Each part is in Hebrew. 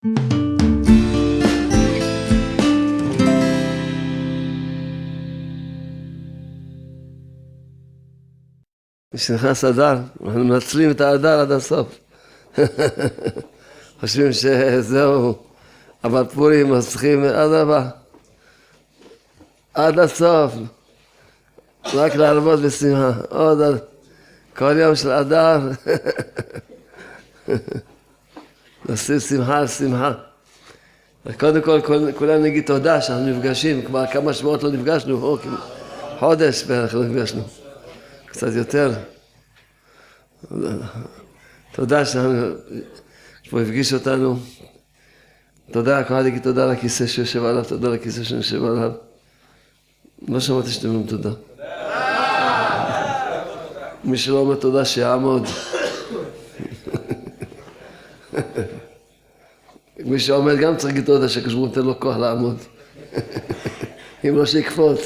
כשנכנס אדר, אנחנו מנצלים את האדר עד הסוף. חושבים שזהו, אבל פורים צריכים עד הבא. עד הסוף. רק להרבות בשמחה. עוד כל יום של אדר. נוסיף שמחה על שמחה. קודם כל, כולנו נגיד תודה שאנחנו נפגשים. כבר כמה שבועות לא נפגשנו, חודש בערך לא נפגשנו. קצת יותר. תודה שפה הפגיש אותנו. תודה, כל אחד יגיד תודה לכיסא שיושב עליו, תודה לכיסא שיושב עליו. לא שמעתי שאתם אומרים תודה. מי שלא אומר תודה שיעמוד. מי שעומד גם צריך להגיד תודה שקשבור נותן לו כוח לעמוד. אם לא שיקפוץ.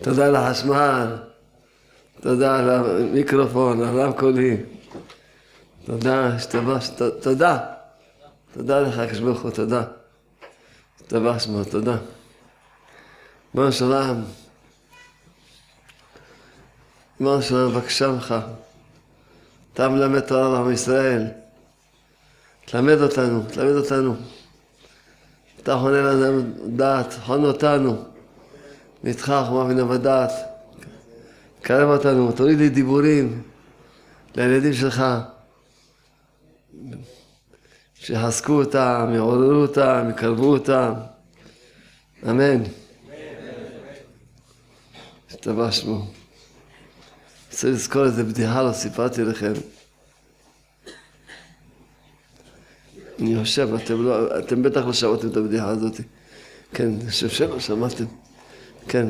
תודה לחשמל, תודה על המיקרופון, על הרמקולים. תודה, תודה. תודה לך, הקדוש ברוך הוא, תודה. תודה שמו, תודה. ריבונו של עולם, ריבונו של עולם, בבקשה ממך, אתה מלמד תורה לעם ישראל, תלמד אותנו. אתה חונה לנו דעת, חונה אותנו, נתך חומה בינה ודעת, קרב אותנו, תוריד לי דיבורים לילדים שלך, שיחזקו אותם, יעוררו אותם, יקרבו אותם. אמן. שתבע שמו. רוצה לזכור איזה בדיחה, לא סיפרתי לכם. אני חושב, אתם בטח לא שמעתם את הבדיחה הזאת. כן, אני חושב שלא שמעתם. כן,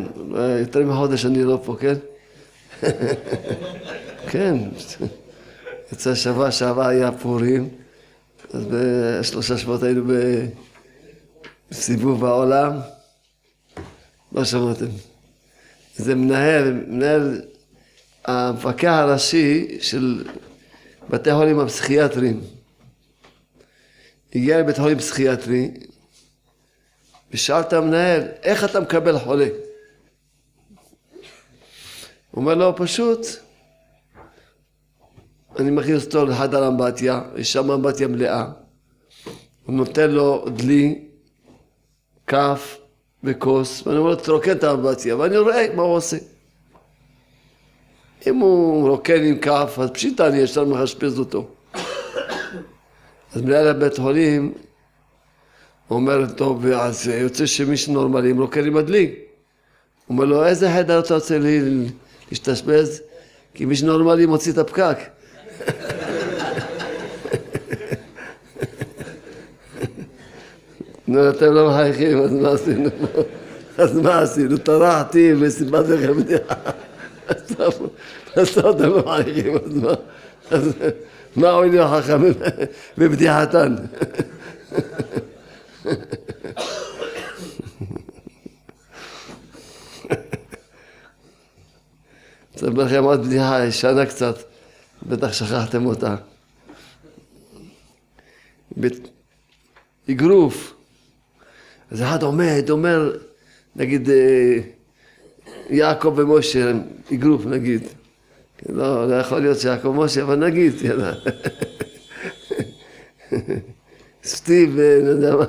יותר מחודש אני לא פה, כן? כן. יצא שבוע שעבר היה פורים. אז בשלושה שבועות היינו בסיבוב בעולם. לא שמעתם. זה מנהל המפקח הראשי של בתי החולים הפסיכיאטריים. הגיע לבית חולים פסיכיאטרי, ושאל את המנהל, איך אתה מקבל חולה? הוא אומר לו, פשוט, אני מכניס אותו לחדר אמבטיה, יש שם אמבטיה מלאה. הוא נותן לו דלי, כף וכוס, ואני אומר לו, תרוקן את האמבטיה, ואני רואה מה הוא עושה. אם הוא רוקן עם כף, אז פשיטה אני ישר מחשפז אותו. אז מנהל הבית חולים, הוא אומר, טוב, אז יוצא שמישהו נורמלי, אם רוקן עם הדלי. הוא אומר לו, איזה חדר אתה רוצה להשתשפז? כי מישהו נורמלי מוציא את הפקק. נו, אתם לא מחייכים, אז מה עשינו? טרחתי וסיפרתי לכם בדיחה. אז אתם לא מחייכים, אז מה הועילו החכמים בבדיחתן? אספר לכם עוד בדיחה ישנה קצת, בטח שכחתם אותה. אגרוף. אז אחד אומר, נגיד, יעקב ומשה, אגרוף נגיד. לא יכול להיות שיעקב ומשה, אבל נגיד, יאללה. סטיב, לא יודע מה.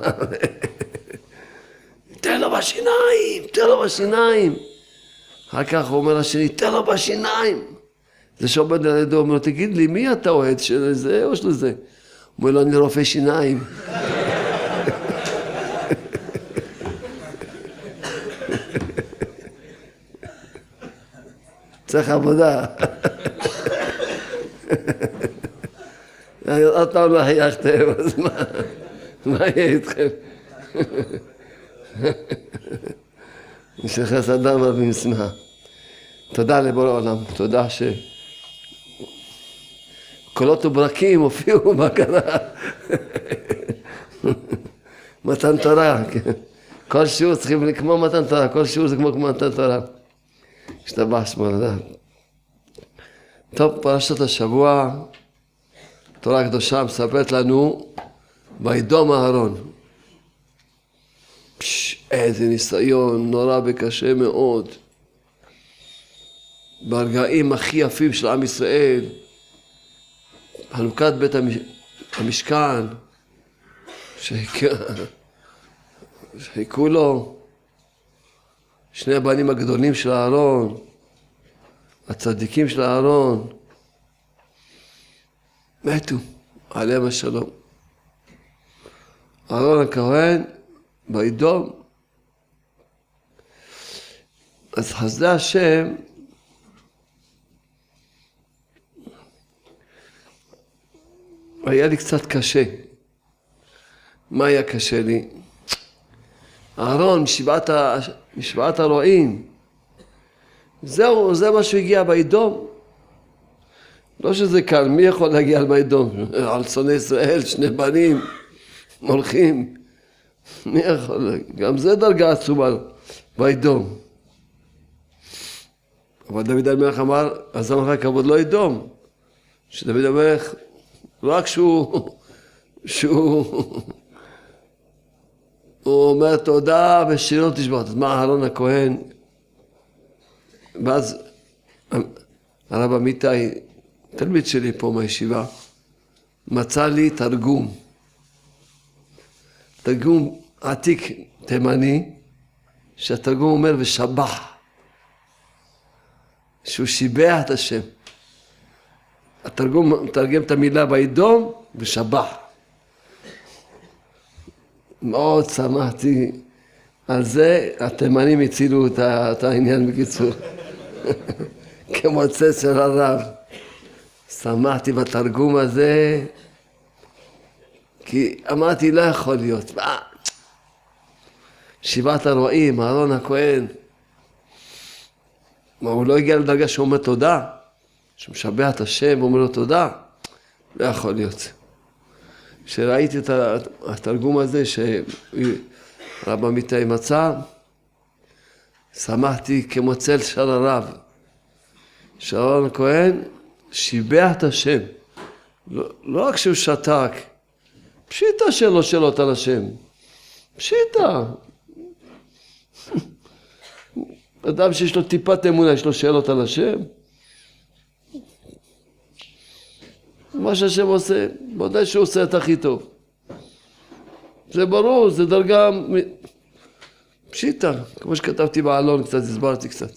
תן לו בשיניים. אחר כך הוא אומר לשני, תן לו בשיניים. זה שעובד על ידו, אומר לו, תגיד לי, מי אתה אוהד של זה או של זה? הוא אומר לו, אני רופא שיניים. צריך עבודה. עוד פעם לא חייכתם, אז מה יהיה איתכם? נשלחס אדם רבים שמחה. תודה לבורא עולם, תודה שקולות וברקים הופיעו בקרה. מתן תורה, כל שיעור צריכים כמו מתן תורה, כל שיעור זה כמו מתן תורה. השתבח שמו לדעת. טוב, פרשת השבוע, התורה הקדושה מספרת לנו, וידום אהרון. איזה ניסיון נורא וקשה מאוד. ברגעים הכי יפים של עם ישראל, חנוכת בית המשכן, שחיכו לו שני הבנים הגדולים של אהרון, הצדיקים של אהרון, מתו עליהם השלום. אהרון הכהן וידום. אז חסדי השם היה לי קצת קשה. מה היה קשה לי? אהרון משבעת הרועים, זהו, זה מה שהגיע וידום. לא שזה קל, מי יכול להגיע על וידום? על שונאי ישראל, שני בנים הולכים, מי יכול? גם זה דרגה עצומה, וידום. אבל דוד המלך אמר, אז המלך כבוד לא ידום. שדוד המלך, רק שהוא הוא אומר תודה ושירו תשבות. אז מה אהרון הכהן? ואז הרב אמיתי, תלמיד שלי פה מהישיבה, מצא לי תרגום עתיק תימני, שהתרגום אומר ושבח, שהוא שיבח את השם. התרגום מתרגם את המילה וידום ושבח. מאוד שמחתי על זה, התימנים הצילו את העניין בקיצור. כמוצץ של הרב. שמחתי בתרגום הזה, כי אמרתי לא יכול להיות. שבעת הרועים, אהרון הכהן, מה, הוא לא הגיע לדרגה שהוא אומר תודה? שמשבח את השם ואומר לו תודה? לא יכול להיות. כשראיתי את התרגום הזה שרב אמיתי מצא, שמחתי כמו צל של הרב. שאהרון הכהן שיבח את השם. לא רק שהוא שתק, פשיטה שלו שאלות על השם. פשיטה. אדם שיש לו טיפת אמונה, יש לו שאלות על השם. מה שהשם עושה, בוודאי שהוא עושה את הכי טוב. זה ברור, זה דרגה פשיטה, כמו שכתבתי בעלון קצת, הסברתי קצת.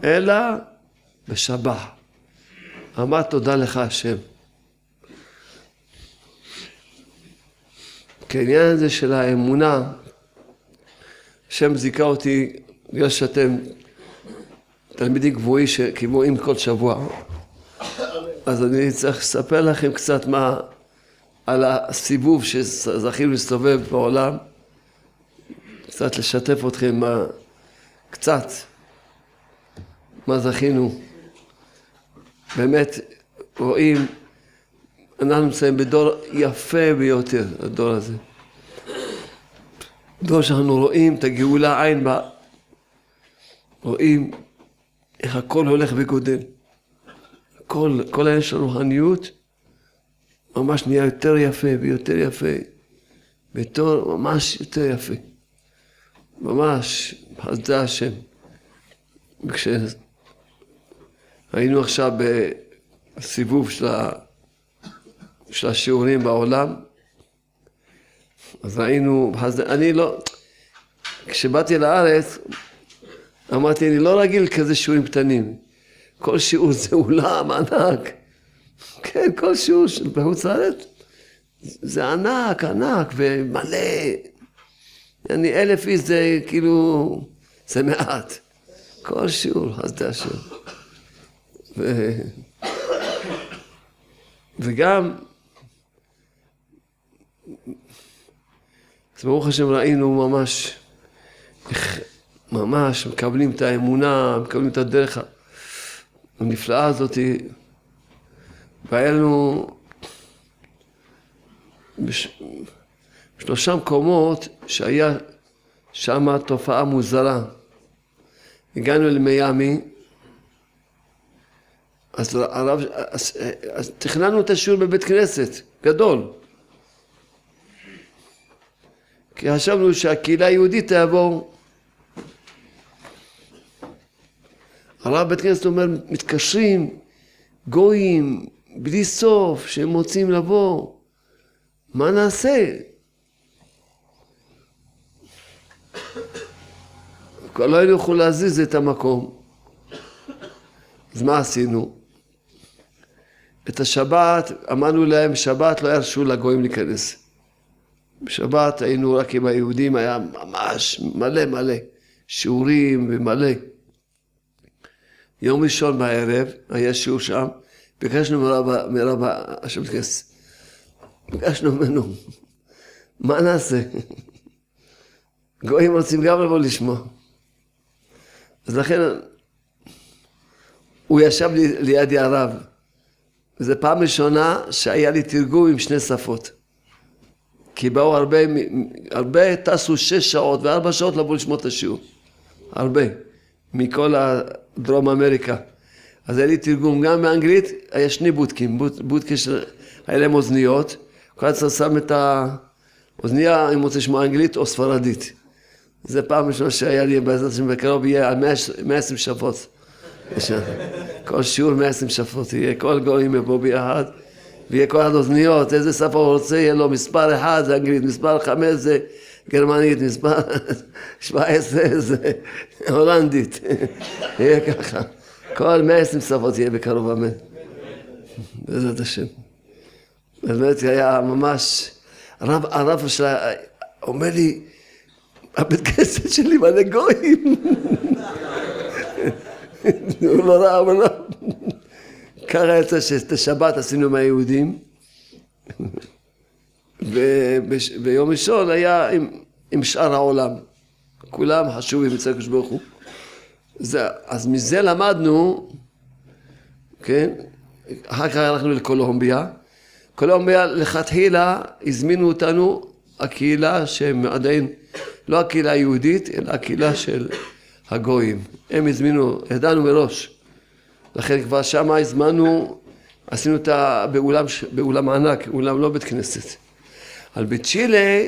אלא בשבח. אמר תודה לך השם. כעניין הזה של האמונה, השם זיכה אותי, בגלל שאתם תלמידים קבועים כל שבוע, אז אני צריך לספר לכם קצת מה על הסיבוב שזכינו להסתובב בעולם, קצת לשתף אתכם קצת מה זכינו. באמת רואים, אנחנו נמצאים בדור יפה ביותר, הדור הזה. דור שאנחנו רואים את הגאולה עין בה, רואים איך הכל הולך וגודל. כל העניין של הרוחניות ממש נהיה יותר יפה ויותר יפה, בתור ממש יותר יפה. ממש, חסדי השם. כשהיינו עכשיו בסיבוב של השיעורים בעולם, אז ראינו, אני לא, כשבאתי לארץ, אמרתי, אני לא רגיל כזה שיעורים קטנים. כל שיעור זה אולם ענק. כן, כל שיעור בחוץ לארץ זה ענק, ענק ומלא. 1,000 איש זה כאילו, זה מעט. כל שיעור, חסדי השם. וגם, אז ברוך השם ראינו ממש מקבלים את האמונה, מקבלים את הדרך הנפלאה הזאת. והיה לנו בשלושה מקומות שהיה שם תופעה מוזרה. הגענו למיימי, אז תכננו את השיעור בבית כנסת, גדול. כי חשבנו שהקהילה היהודית תעבור. הרב בית כנסת אומר, מתקשרים, גויים, בלי סוף, שהם רוצים לבוא. מה נעשה? כבר לא היינו יכולים להזיז את המקום. אז מה עשינו? את השבת, אמרנו להם, שבת לא ירשו לגויים להיכנס. בשבת היינו רק עם היהודים, היה ממש מלא מלא, שיעורים ומלא. יום ראשון בערב, היה שיעור שם, ביקשנו מרב השם כס. ביקשנו ממנו, מה נעשה? גויים רוצים גם לבוא לשמוע. אז לכן, הוא ישב לידי הרב. וזו פעם ראשונה שהיה לי תרגום עם 2 שפות. כי באו הרבה טסו 6 שעות ו4 שעות לבוא לשמוע את השיעור. הרבה. מכל דרום אמריקה. אז היה לי תרגום גם באנגלית, היה 2 בודקים. בודקה היה להם אוזניות. כל אחד שם את האוזניה, אם רוצה לשמוע אנגלית או ספרדית. זה פעם ראשונה שהיה לי בעזרת השם בקרוב, יהיה על 120 שפות. כל שיעור 120 שפות, יהיה כל גויים יבוא ביחד, ויהיה כל אחד אוזניות, איזה שפה הוא רוצה, יהיה לו מספר 1 זה אנגלית, מספר 5 זה גרמנית, מספר 17 זה הולנדית. יהיה ככה. כל 120 שפות יהיה בקרוב, אמן. בעזרת השם. באמת היה ממש, הרב שלה אומר לי, הבית כנסת שלי מלא גויים. הוא לא ראה, אבל לא. ככה יצא שאת השבת עשינו מהיהודים. וביום ראשון היה עם שאר העולם. כולם חשובים אצל הקדוש ברוך הוא. אז מזה למדנו, כן? אחר כך הלכנו לקולומביה. קולומביה לכתחילה הזמינו אותנו הקהילה שהם עדיין, לא הקהילה היהודית, אלא הקהילה של הגויים. הם הזמינו, ידענו מראש. לכן כבר שם הזמנו, עשינו אותה באולם ענק, אולם לא בית כנסת. על בצ'ילה,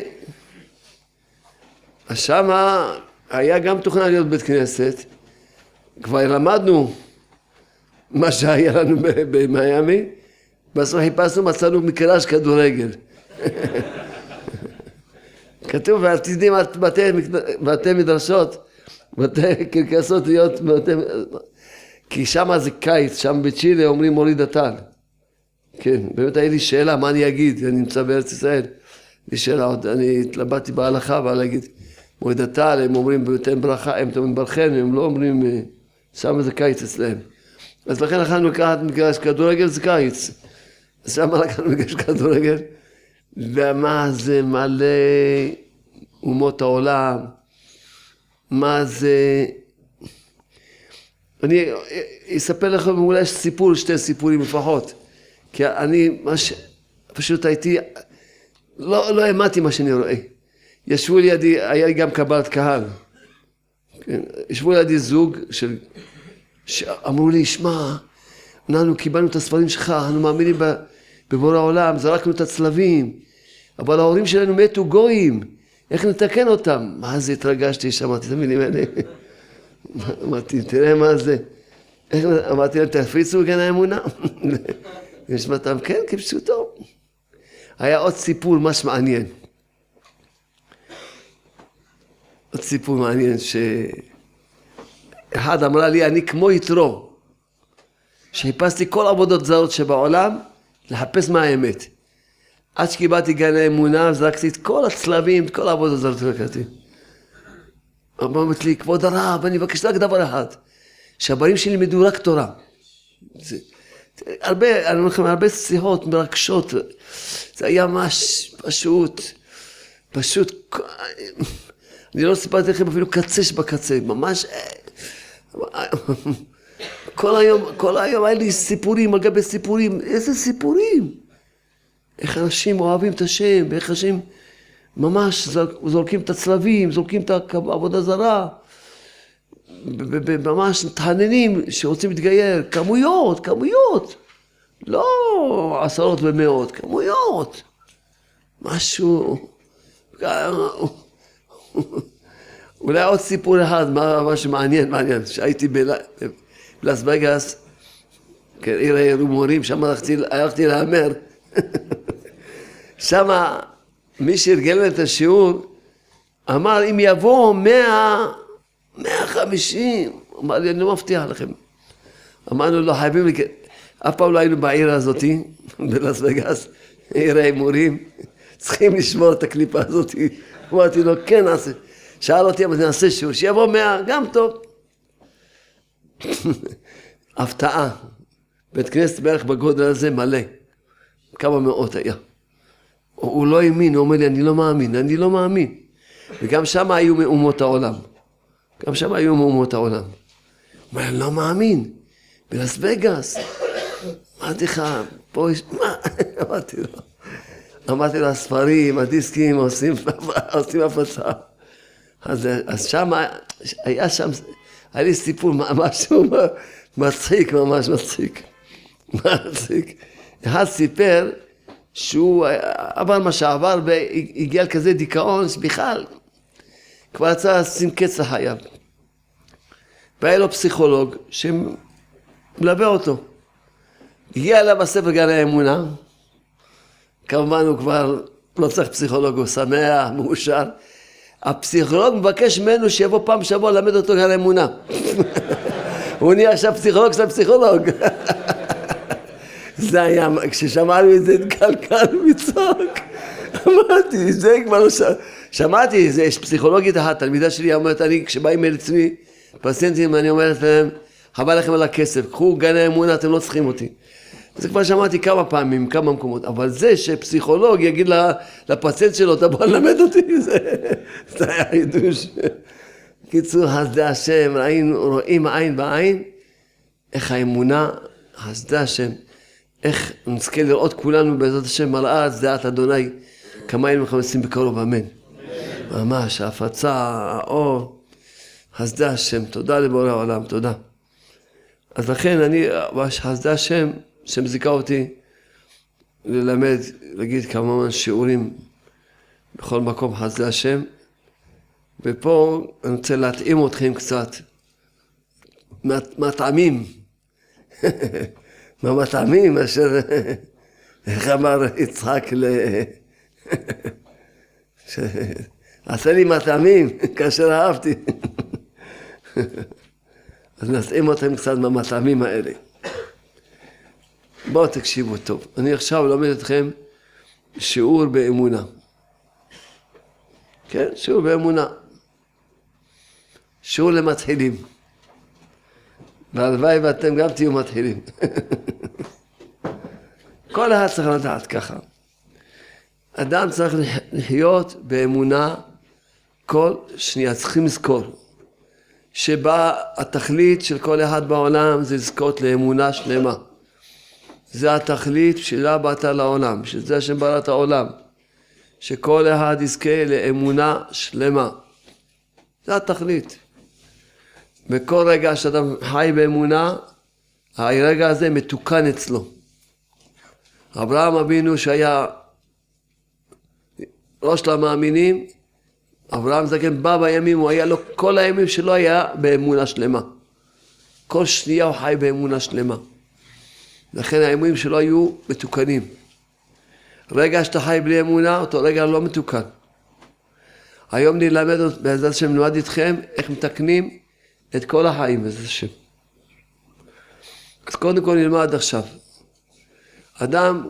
שם היה גם תוכנה להיות בית כנסת. כבר למדנו מה שהיה לנו במיימי. בסוף חיפשנו, מצאנו מגרש כדורגל. כתוב, ועתידים בתי מדרשות, בתי קרקסות להיות, כי שם זה קיץ, שם בצ'ילה אומרים מוריד הטל. כן, באמת היה לי שאלה, מה אני אגיד? אני נמצא בארץ ישראל. לי שאלה עוד, אני התלבטתי בהלכה, אבל להגיד, מוריד הטל, הם אומרים בבתי ברכה, הם אומרים ברכן, הם לא אומרים, שם זה קיץ אצלהם. אז לכן אנחנו לקחת מגרש כדורגל, זה קיץ. אז שם לקחנו מגרש כדורגל, ומה זה מלא אומות העולם, מה זה... אני אספר לכם אולי סיפור, 2 סיפורים לפחות, כי אני פשוט הייתי, לא האמנתי מה שאני רואה. ישבו לידי, היה לי גם קבלת קהל, כן? ישבו לידי זוג שאמרו לי, שמע, אנחנו קיבלנו את הספרים שלך, אנחנו מאמינים בבורא העולם, זרקנו את הצלבים, אבל ההורים שלנו מתו גויים, איך נתקן אותם? מה זה התרגשתי, שמעתי את המילים האלה. אמרתי, תראה מה זה. אמרתי להם, תפיצו גן האמונה. נשמעתם, כן, כפשוטו. היה עוד סיפור ממש מעניין. עוד סיפור מעניין, שאחד אמרה לי, אני כמו יתרו, שחיפשתי כל עבודות זרות שבעולם, לחפש מה האמת. עד שקיבלתי גן האמונה, זרקתי את כל הצלבים, את כל העבודות זרות שלקחתי. אמרת לי, כבוד הרב, אני מבקש רק דבר אחד, שהבנים שלי ילמדו רק תורה. הרבה, אני אומר לכם, הרבה שיחות מרגשות, זה היה ממש פשוט, אני לא סיפרתי לכם אפילו קצה שבקצה, ממש, כל היום היה לי סיפורים על גבי סיפורים, איזה סיפורים? איך אנשים אוהבים את השם, ואיך אנשים ממש זורקים את הצלבים, זורקים את העבודה זרה. ממש מתחננים שרוצים להתגייר, כמויות, לא עשרות ומאות, כמויות, משהו, אולי עוד סיפור אחד, משהו מעניין, שהייתי בלאס וגאס, עיר ההימורים, שם הלכתי להמר, שם מי שארגן את השיעור, אמר אם יבואו 150, אמר לי אני לא מבטיח לכם. אמרנו לא חייבים, אף פעם לא היינו בעיר הזאת, בלאס וגאס, עיר ההימורים, צריכים לשמור את הקליפה הזאת. אמרתי לו כן נעשה, שאל אותי אבל נעשה שיעור, שיבוא 100, גם טוב. הפתעה, בית כנסת בערך בגודל הזה מלא, כמה מאות היה. הוא לא האמין, הוא אומר לי אני לא מאמין. וגם שם היו מאומות העולם. הוא אומר, אני לא מאמין, בלאס וגאס. אמרתי לך, פה יש, מה? אמרתי לו, הספרים, הדיסקים, עושים הפצה. אז שם, היה לי סיפור משהו מצחיק, ממש מצחיק. אחד סיפר שהוא עבר מה שעבר והגיע לכזה דיכאון שבכלל כבר רצה לשים קץ לחייו. והיה לו פסיכולוג שמלווה אותו. הגיע אליו בספר גן האמונה, כמובן הוא כבר לא צריך פסיכולוג, הוא שמח, מאושר. הפסיכולוג מבקש ממנו שיבוא פעם שבוע ללמד אותו גן האמונה. הוא נהיה עכשיו פסיכולוג של הפסיכולוג. זה היה, כששמענו את זה, התקלקל מצחוק. אמרתי, זה כבר לא שמעתי, יש פסיכולוגית אחת, תלמידה שלי אומרת, כשבאים אל עצמי, פציינטים, אני אומרת להם, חבל לכם על הכסף, קחו גן האמונה, אתם לא צריכים אותי. זה כבר שמעתי כמה פעמים, כמה מקומות, אבל זה שפסיכולוג יגיד לפציינט שלו, אתה בוא ללמד אותי, זה היה חידוש. קיצור, חסדי השם, רואים עין בעין, איך האמונה, חסדי השם, איך נזכה לראות כולנו בעזרת השם מראה צדעת אדוני, כמה היינו מחמסים בקרוב, אמן. ממש, ההפצה, האור, חסדי השם, תודה לבורא העולם, תודה. אז לכן אני, חסדי השם, שמזיקה אותי ללמד, להגיד כמה שיעורים בכל מקום חסדי השם, ופה אני רוצה להתאים אתכם קצת מהטעמים, מהטעמים אשר, איך אמר יצחק עשה לי מטעמים כאשר אהבתי. אז נתאים אתכם קצת מהמטעמים האלה. בואו תקשיבו טוב. אני עכשיו לומד אתכם שיעור באמונה. כן, שיעור באמונה. שיעור למתחילים. והלוואי ואתם גם תהיו מתחילים. כל אחד צריך לדעת ככה. אדם צריך לחיות באמונה כל שנייה. צריכים לזכור שבה התכלית של כל אחד בעולם זה לזכות לאמונה שלמה. זה התכלית שלה באת לעולם, שזה השם ברא את העולם. שכל אחד יזכה לאמונה שלמה. זה התכלית. בכל רגע שאדם חי באמונה, הרגע הזה מתוקן אצלו. אברהם אבינו שהיה ראש למאמינים, אברהם זקן בא בימים, הוא היה לו כל הימים שלו היה באמונה שלמה. כל שנייה הוא חי באמונה שלמה. לכן האמונים שלו היו מתוקנים. רגע שאתה חי בלי אמונה, אותו רגע לא מתוקן. היום נלמד, בעזרת השם נלמד איתכם איך מתקנים את כל החיים בעזרת השם. אז קודם כל נלמד עכשיו. אדם,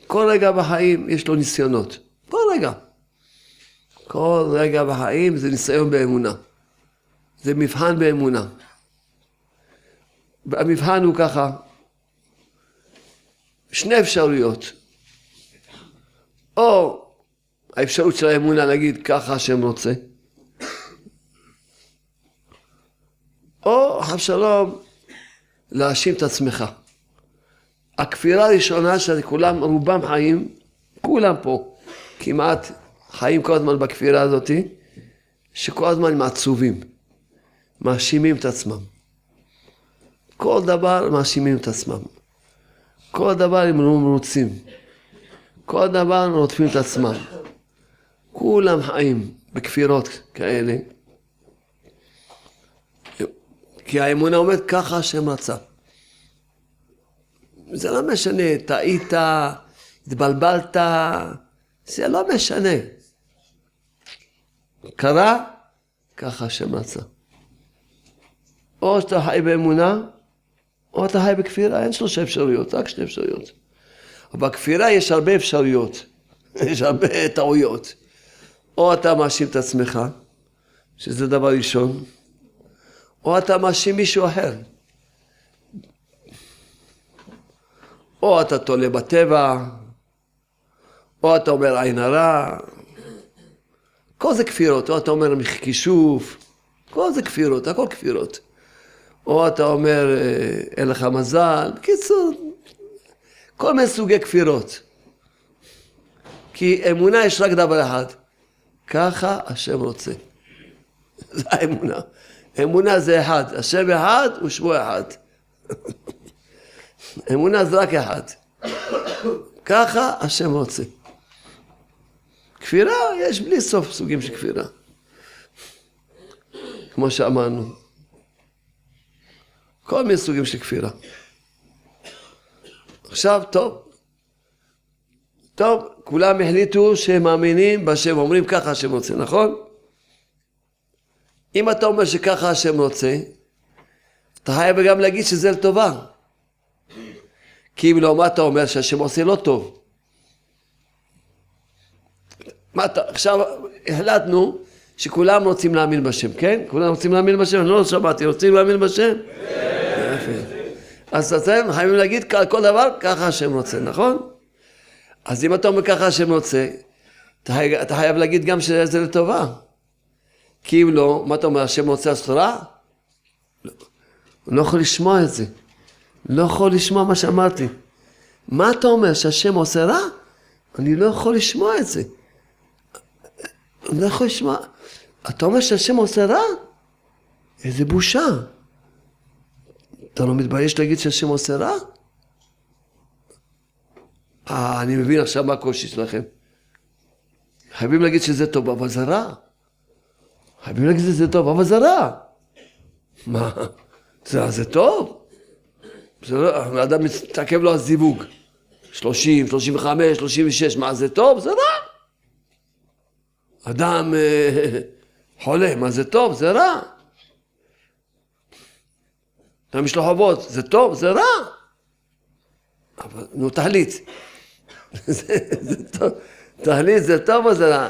כל רגע בחיים יש לו ניסיונות. כל רגע בחיים זה ניסיון באמונה. זה מבחן באמונה. המבחן הוא ככה, שני אפשרויות. או האפשרות של האמונה להגיד ככה השם רוצה. או אבשלום להאשים את עצמך. הכפירה הראשונה שכולם, רובם חיים, כולם פה, כמעט חיים כל הזמן בכפירה הזאת, שכל הזמן הם עצובים, מאשימים את עצמם. כל דבר מאשימים את עצמם. כל דבר הם לא מרוצים. כל דבר רודפים את עצמם. כולם חיים בכפירות כאלה. כי האמונה אומרת ככה השם רצה. זה לא משנה, טעית, התבלבלת, זה לא משנה. קרה, ככה השם רצה. או שאתה חי באמונה, או אתה חי בכפירה, אין 3 אפשרויות, רק 2 אפשרויות. אבל בכפירה יש הרבה אפשרויות, יש הרבה טעויות. או אתה מאשים את עצמך, שזה דבר ראשון, או אתה מאשים מישהו אחר. או אתה תולה בטבע, או אתה אומר עין הרע. כל זה כפירות, או אתה אומר כישוף, כל זה כפירות, הכל כפירות. או אתה אומר אין לך מזל, בקיצור, כל מיני סוגי כפירות. כי אמונה יש רק דבר אחד, ככה השם רוצה. זה האמונה. אמונה זה אחד, השם אחד ושמו אחד. אמונה זה רק אחד. ככה השם רוצה. כפירה, יש בלי סוף סוגים של כפירה. כמו שאמרנו. כל מיני סוגים של כפירה. עכשיו, טוב, כולם החליטו שהם מאמינים בשם, אומרים ככה השם רוצה, נכון? אם אתה אומר שככה השם רוצה, אתה חייב גם להגיד שזה לטובה. כי אם לא, מה אתה אומר שהשם עושה לא טוב? עכשיו החלטנו שכולם רוצים להאמין בשם, כן? כולם רוצים להאמין בשם, אני לא שמעתי, רוצים להאמין בשם? אז אתם חייבים להגיד כל דבר, ככה השם רוצה, נכון? אז אם אתה אומר ככה השם רוצה, אתה חייב להגיד גם שזה לטובה. כי אם לא, מה אתה אומר, השם רוצה אסורה? לא. הוא לא יכול לשמוע את זה. לא יכול לשמוע מה שאמרתי. מה אתה אומר, שהשם עושה רע? אני לא יכול לשמוע את זה. אני לא יכול לשמוע. אתה אומר שהשם עושה רע? איזה בושה. אתה לא מתבייש להגיד שהשם עושה רע? אני מבין עכשיו מה הקושי שלכם. חייבים להגיד שזה טוב, אבל זה רע. חייבים להגיד שזה טוב, אבל זה רע. מה? זה טוב? האדם מתעכב לו הזיווג. 30, 35, 36, מה זה טוב? זה רע. אדם חולה, מה זה טוב? זה רע. אדם יש לו חובות, זה טוב? זה רע. אבל נו, תחליט. תחליט, זה טוב או זה רע?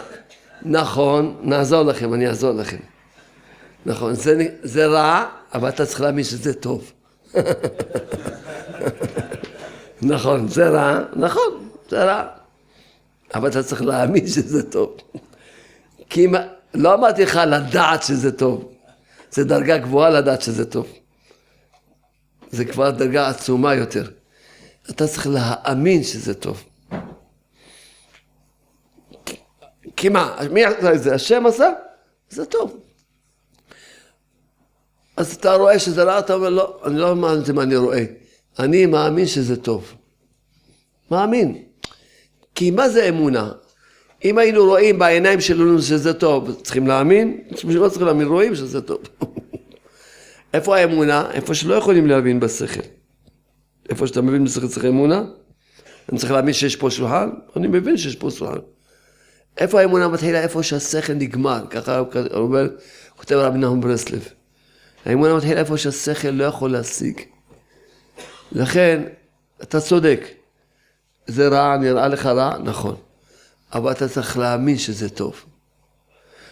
נכון, נעזור לכם, אני אעזור לכם. נכון, זה רע, אבל אתה צריך להאמין שזה טוב. נכון, זה רע, נכון, זה רע. אבל אתה צריך להאמין שזה טוב. כי לא אמרתי לך לדעת שזה טוב. זה דרגה גבוהה לדעת שזה טוב. זה כבר דרגה עצומה יותר. אתה צריך להאמין שזה טוב. כי מה? מי עשה את זה? השם עשה? זה טוב. אז אתה רואה שזה רע, אתה אומר, לא, אני לא מאמין מה אני רואה. אני מאמין שזה טוב. מאמין. כי מה זה אמונה? אם היינו רואים בעיניים שלנו שזה טוב, צריכים להאמין? לא צריכים להאמין, רואים שזה טוב. איפה האמונה? איפה שלא יכולים להבין בשכל. איפה שאתה מבין בשכל צריך אמונה? אני צריך להאמין שיש פה שולחן? אני מבין שיש פה שולחן. איפה האמונה מתחילה? איפה שהשכל נגמר. ככה הוא כותב רבי נחום ברסלב. האמונה מתחילה איפה שהשכל לא יכול להשיג. לכן, אתה צודק. זה רע, נראה לך רע? נכון. אבל אתה צריך להאמין שזה טוב.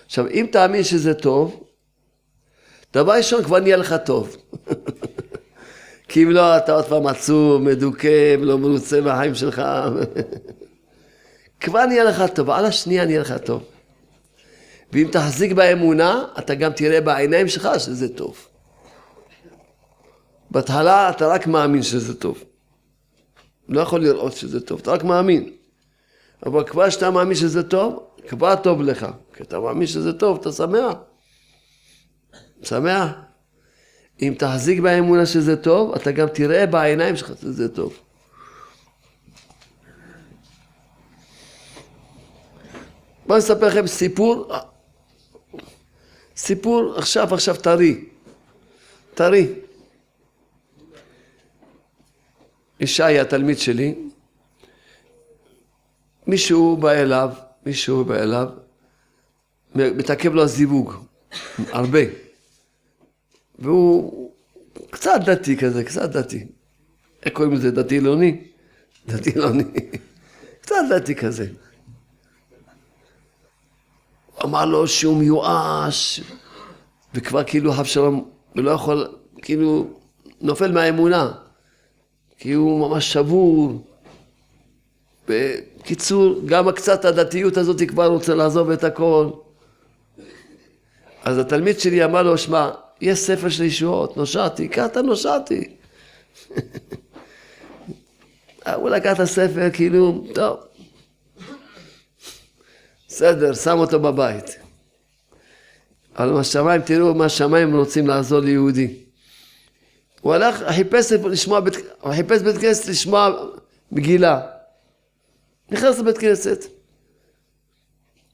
עכשיו, אם תאמין שזה טוב, דבר ראשון כבר נהיה לך טוב. כי אם לא, אתה עוד פעם עצוב, מדוכא, לא מרוצה מהחיים שלך. כבר נהיה לך טוב, על השנייה נהיה לך טוב. ואם תחזיק באמונה, אתה גם תראה בעיניים שלך שזה טוב. בהתחלה אתה רק מאמין שזה טוב. לא יכול לראות שזה טוב, אתה רק מאמין. אבל כבר שאתה מאמין שזה טוב, כבר טוב לך. כי אתה מאמין שזה טוב, אתה שמח. שמח. אם תחזיק באמונה שזה טוב, אתה גם תראה בעיניים שלך שזה טוב. בואו נספר לכם סיפור עכשיו טרי. ישי התלמיד שלי, מישהו בא אליו, מתעכב לו הזיווג, הרבה. והוא קצת דתי כזה, איך קוראים לזה? דתי עילוני? קצת דתי כזה. הוא אמר לו שהוא מיואש, וכבר כאילו אבשלום, הוא לא יכול, כאילו נופל מהאמונה, כי הוא ממש שבור. בקיצור, גם קצת הדתיות הזאת כבר רוצה לעזוב את הכל. אז התלמיד שלי אמר לו, שמע, יש ספר של ישועות, נושעתי, ככה נושעתי. הוא לקח את הספר, כאילו, טוב. בסדר, שם אותו בבית. אבל מהשמיים, תראו מה השמיים רוצים לעזור ליהודי. הוא הלך, חיפש בית כנסת לשמוע מגילה. נכנס לבית כנסת.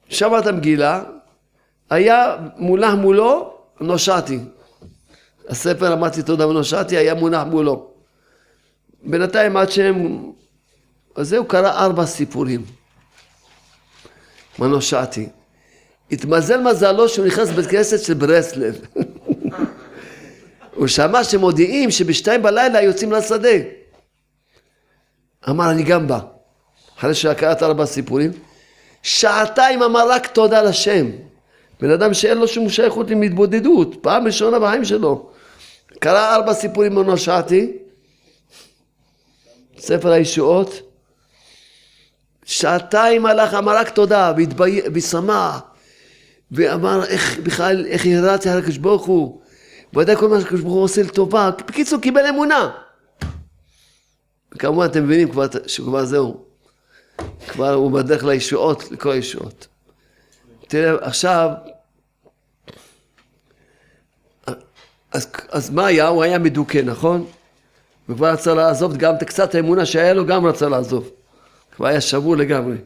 שמע את המגילה, היה מולו, נושעתי. הספר אמרתי תודה ונושעתי, היה מונח מולו. בינתיים עד שהם... אז זהו, קרא 4 סיפורים. מה נושעתי? התמזל מזלו שהוא נכנס לבית כנסת של ברסלב. הוא שמע שמודיעים שב2 בלילה יוצאים לשדה. אמר, אני גם בא. אחרי שקראת 4 סיפורים. 2 שעתיים אמר רק תודה לשם. בן אדם שאין לו שום שייכות עם התבודדות. פעם ראשונה בחיים שלו. קרא 4 סיפורים ונושעתי. ספר הישועות. 2 שעתיים הלך, אמר רק תודה, ושמח. ואמר איך ירדתי על הקדוש ברוך הוא. ודאי כל מה שהקדוש ברוך הוא עושה לטובה. בקיצור, קיבל אמונה. וכמובן אתם מבינים שכבר זהו. כבר הוא בדרך לישועות, לכל הישועות. תראה, עכשיו, אז מה היה? הוא היה מדוכא, נכון? וכבר רצה לעזוב, גם קצת האמונה שהיה לו, גם רצה לעזוב. כבר היה שבור לגמרי.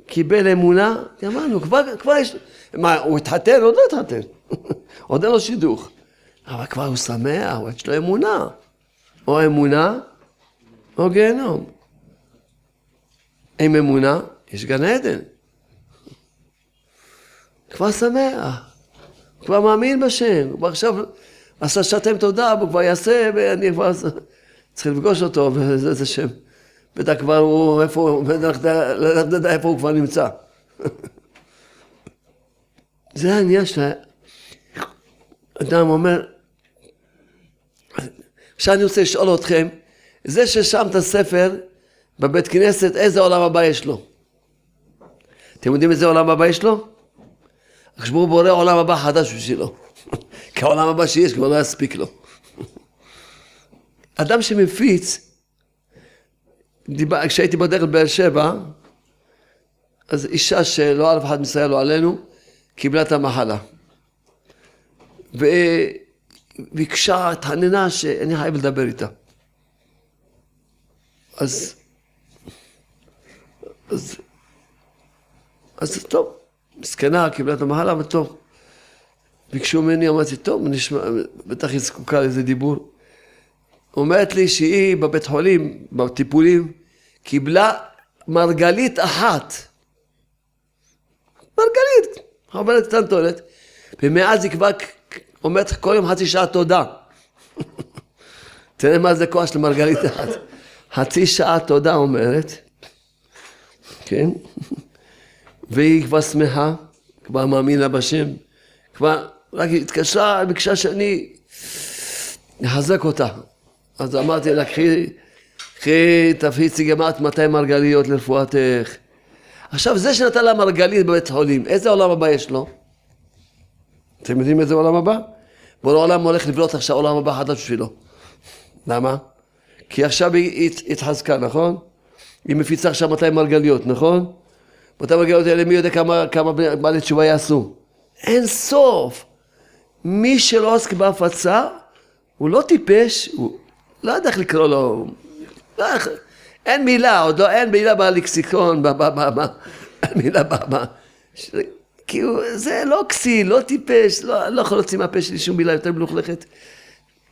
קיבל אמונה, אמרנו, כבר יש... מה, הוא התחתן? עוד לא התחתן. עוד אין לו שידוך. אבל כבר הוא שמח, יש לו אמונה. או אמונה, או גיהנום. עם אמונה, יש גן עדן. כבר שמח. כבר מאמין בשם. כבר עכשיו עשה 2 תודה, הוא כבר יעשה, ואני כבר צריך לפגוש אותו, וזה שם. בטח כבר הוא, איפה הוא, לדעת איפה הוא כבר נמצא. זה העניין שאדם אומר, עכשיו אני רוצה לשאול אתכם, זה ששם את הספר בבית כנסת, איזה עולם הבא יש לו? אתם יודעים איזה עולם הבא יש לו? חשבו בורא עולם הבא חדש בשבילו. כי העולם הבא שיש כבר לא יספיק לו. אדם שמפיץ, כשהייתי בדרך לבאר שבע, אז אישה שלא על אף אחד מסייע לו עלינו, קיבלה את המחלה. וביקשה, התעננה שאני חייב לדבר איתה. אז טוב, מסכנה, קיבלה את המחלה, אבל טוב. ביקשו ממני, אמרתי, טוב, בטח היא זקוקה לאיזה דיבור. אומרת לי שהיא בבית חולים, בטיפולים, קיבלה מרגלית אחת. מרגלית, חוברת קטנטונת. ומאז היא כבר אומרת כל יום 0.5 שעה תודה. תראה מה זה כוח של מרגלית אחת. 0.5 שעה תודה אומרת. כן? והיא כבר שמחה, כבר מאמינה בשם. כבר רק התקשרה, ביקשה שאני אחזק אותה. אז אמרתי לה, קחי, תפיצי גם את 200 מרגליות לרפואתך. עכשיו, זה שנתן לה מרגלית בבית חולים, איזה עולם הבא יש לו? אתם יודעים איזה עולם הבא? בורא עולם הולך לבנות עכשיו עולם הבא חדש בשבילו. למה? כי עכשיו היא התחזקה, נכון? היא מפיצה עכשיו 200 מרגליות, נכון? 200 מרגליות האלה, מי יודע כמה בעלי תשובה יעשו? אין סוף. מי שלא עוסק בהפצה, הוא לא טיפש, הוא לא יודע איך לקרוא לו, אין מילה, עוד לא, אין מילה בלקסיקון, אין מילה כאילו, זה לא כסיל, לא טיפש, לא יכול להוציא מהפה שלי שום מילה יותר מלוכלכת.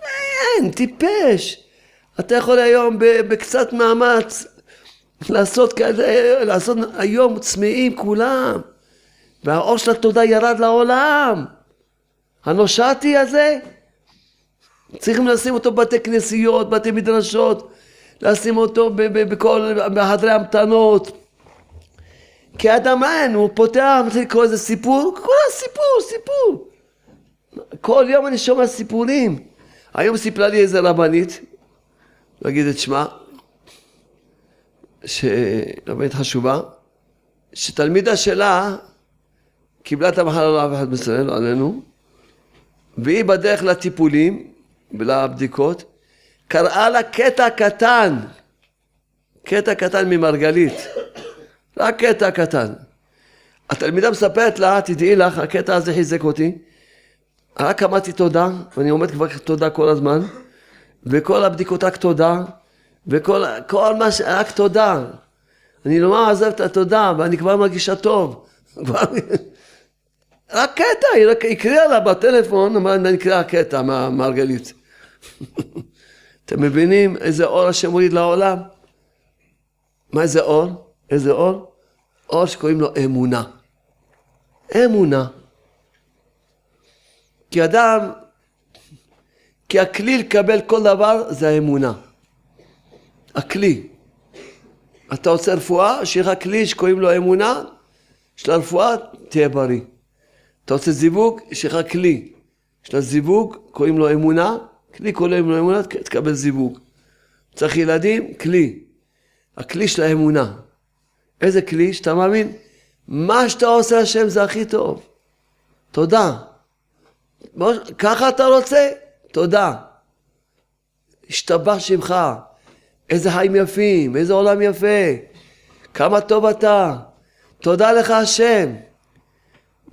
אין, טיפש. אתה יכול היום בקצת מאמץ לעשות כזה, לעשות היום צמאים כולם. והאור של התודה ירד לעולם. הנושעתי הזה, צריכים לשים אותו בבתי כנסיות, בתי מדרשות, לשים אותו בחדרי המתנות. כי אדם אין, הוא פותח, מתחיל לקרוא איזה סיפור, כל סיפור. כל יום אני שומע סיפורים. היום סיפרה לי איזה רבנית, לא אגיד את שמה, רבנית חשובה, שתלמידה שלה קיבלה את המחלה לא אף אחד בישראל, לא עלינו, והיא בדרך לטיפולים ולבדיקות, קראה לה קטע קטן ממרגלית, רק קטע קטן. התלמידה מספרת לה, תדעי לך, הקטע הזה חיזק אותי, רק אמרתי תודה, ואני עומד כבר תודה כל הזמן, וכל הבדיקות רק תודה, וכל מה רק תודה. אני לא עזב את התודה, ואני כבר מרגישה טוב. רק קטע, היא קריאה לה בטלפון, אמרה, אני קריאה קטע מהמרגלית. אתם מבינים איזה אור השם מוריד לעולם? מה איזה אור? איזה אור? אור שקוראים לו אמונה. אמונה. כי הכלי לקבל כל דבר זה האמונה. הכלי. אתה עושה רפואה, שיהיה לך כלי שקוראים לו אמונה, של הרפואה תהיה בריא. אתה עושה זיווג, שיהיה לך כלי. של הזיווג קוראים לו אמונה, כלי קוראים לו אמונה, תקבל זיווג. צריך ילדים, כלי. הכלי של האמונה. איזה כלי שאתה מאמין? מה שאתה עושה השם זה הכי טוב. תודה. ככה אתה רוצה? תודה. השתבח שמך. איזה חיים יפים, איזה עולם יפה. כמה טוב אתה. תודה לך השם.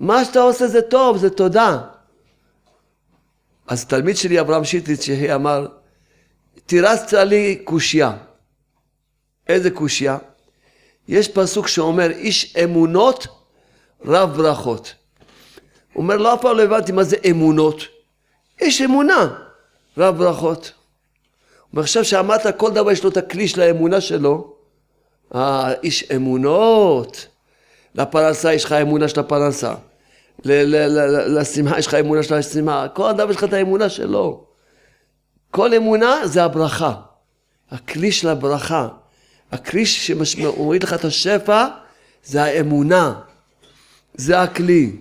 מה שאתה עושה זה טוב, זה תודה. אז תלמיד שלי אברהם שיטליץ שהיא אמר, תירצת לי קושיה. איזה קושיה? יש פסוק שאומר, איש אמונות רב ברכות. הוא אומר, לא אף פעם לא הבנתי מה זה אמונות. איש אמונה רב ברכות. ועכשיו שאמרת כל דבר יש לו את הכלי של האמונה שלו, איש אמונות, לפרנסה יש לך אמונה של הפרנסה, לשמחה יש לך אמונה של השמחה, כל דבר יש לך את האמונה שלו. כל אמונה זה הברכה, הכלי של הברכה, הכלי שמוריד לך את השפע זה האמונה, זה הכלי.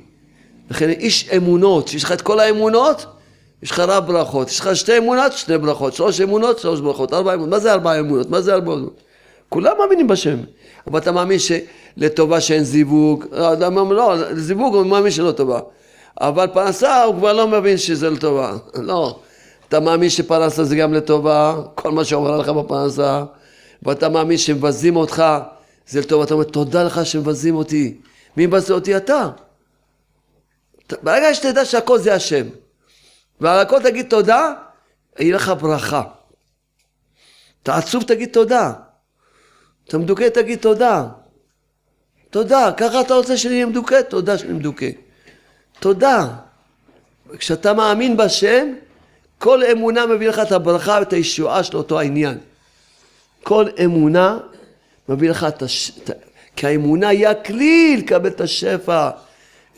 לכן איש אמונות, שיש לך את כל האמונות, יש לך רב ברכות, יש לך 2 אמונות, 2 ברכות, 3 אמונות, 3 ברכות, 4 אמונות, מה זה 4 אמונות? מה זה 4 אמונות? כולם מאמינים בשם, אבל אתה מאמין שלטובה שאין זיווג, לא, זיווג הוא מאמין שלא טובה, אבל פרנסה הוא כבר לא מבין שזה לטובה, לא, אתה מאמין שפרנסה זה גם לטובה, כל מה שעובר לך בפרנסה, ואתה מאמין שמבזים אותך, זה לטובה, אתה אומר תודה לך שמבזים אותי, מי מבזים אותי? אתה. ברגע שתדע שהכל זה השם, ועל הכל תגיד תודה, יהיה לך ברכה. אתה עצוב תגיד תודה. אתה מדוכא תגיד תודה. תודה, ככה אתה רוצה שאני אהיה מדוכא? תודה שאני מדוכא. תודה. כשאתה מאמין בשם, כל אמונה מביא לך את הברכה ואת הישועה של אותו העניין. כל אמונה מביא לך כי האמונה היא הכלי לקבל את השפע,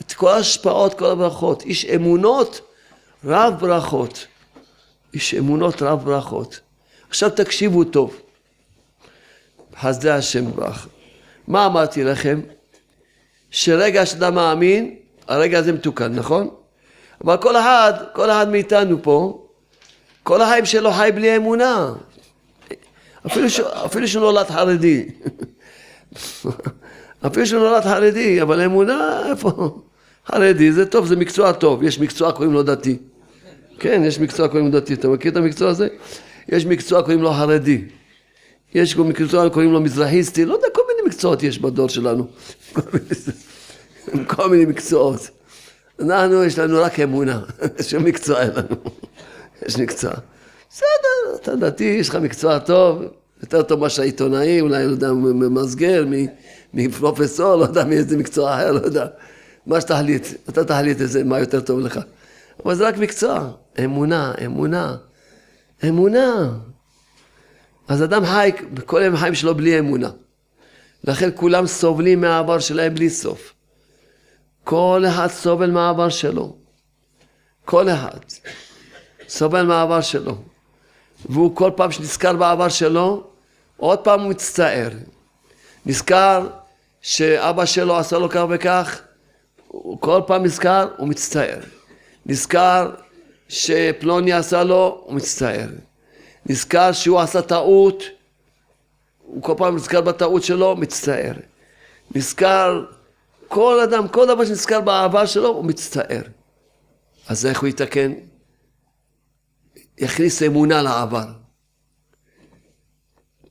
את כל ההשפעות, כל הברכות. איש אמונות רב ברכות. איש אמונות רב ברכות. עכשיו תקשיבו טוב. חסדי השם ברך. מה אמרתי לכם? שרגע שאתה מאמין, הרגע הזה מתוקן, נכון? אבל כל אחד מאיתנו פה, כל החיים שלו חי בלי אמונה. אפילו שהוא נולד חרדי. אפילו שהוא נולד חרדי, אבל אמונה איפה? חרדי זה טוב, זה מקצוע טוב. יש מקצוע קוראים לו דתי. כן, יש מקצוע קוראים לו דתי. אתה מכיר את המקצוע הזה? יש מקצוע קוראים לו חרדי. יש כל מקצוע, קוראים לו מזרחיסטי, לא יודע, כל מיני מקצועות יש בדור שלנו. כל מיני מקצועות. אנחנו, יש לנו רק אמונה, שום מקצוע אין לנו. יש מקצוע. בסדר, אתה דתי, יש לך מקצוע טוב, יותר טוב מה שהעיתונאי, אולי, לא יודע, ממסגר, מפרופסור, לא יודע, מאיזה מקצוע אחר, לא יודע. מה שתחליט, אתה תחליט איזה, מה יותר טוב לך. אבל זה רק מקצוע. אמונה, אמונה, אמונה. אז אדם חי, כל יום חיים שלו בלי אמונה. לכן כולם סובלים מהעבר שלהם בלי סוף. כל אחד סובל מהעבר שלו. כל אחד סובל מהעבר שלו. והוא כל פעם שנזכר בעבר שלו, עוד פעם הוא מצטער. נזכר שאבא שלו עשה לו כך וכך, כל פעם נזכר, הוא מצטער. נזכר שפלוני עשה לו, הוא מצטער. נזכר שהוא עשה טעות, הוא כל פעם נזכר בטעות שלו, מצטער. נזכר, כל אדם, כל דבר שנזכר בעבר שלו, הוא מצטער. אז איך הוא יתקן? יכניס אמונה לעבר.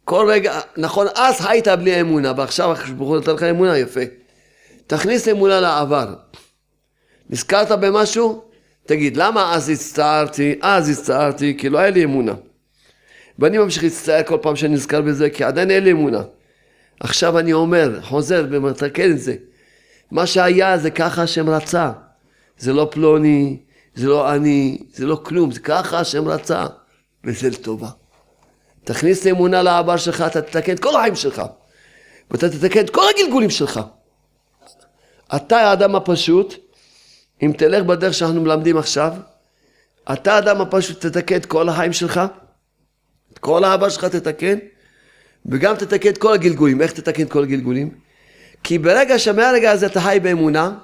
כל רגע, נכון, אז היית בלי אמונה, ועכשיו ברוך נתן לך אמונה, יפה. תכניס אמונה לעבר. נזכרת במשהו? תגיד, למה אז הצטערתי? כי לא היה לי אמונה. ואני ממשיך להצטער כל פעם שאני נזכר בזה, כי עדיין אין לי אמונה. עכשיו אני אומר, חוזר ומתקן את זה. מה שהיה זה ככה השם רצה. זה לא פלוני, זה לא אני, זה לא כלום, זה ככה השם רצה. וזה לטובה. תכניס אמונה לעבר שלך, אתה תתקן את כל החיים שלך. ואתה תתקן את כל הגלגולים שלך. אתה האדם הפשוט, אם תלך בדרך שאנחנו מלמדים עכשיו, אתה האדם הפשוט תתקן את כל החיים שלך, את כל העבר שלך תתקן, וגם תתקן את כל הגלגולים. איך תתקן את כל הגלגולים? כי ברגע שמהרגע הזה אתה חי באמונה,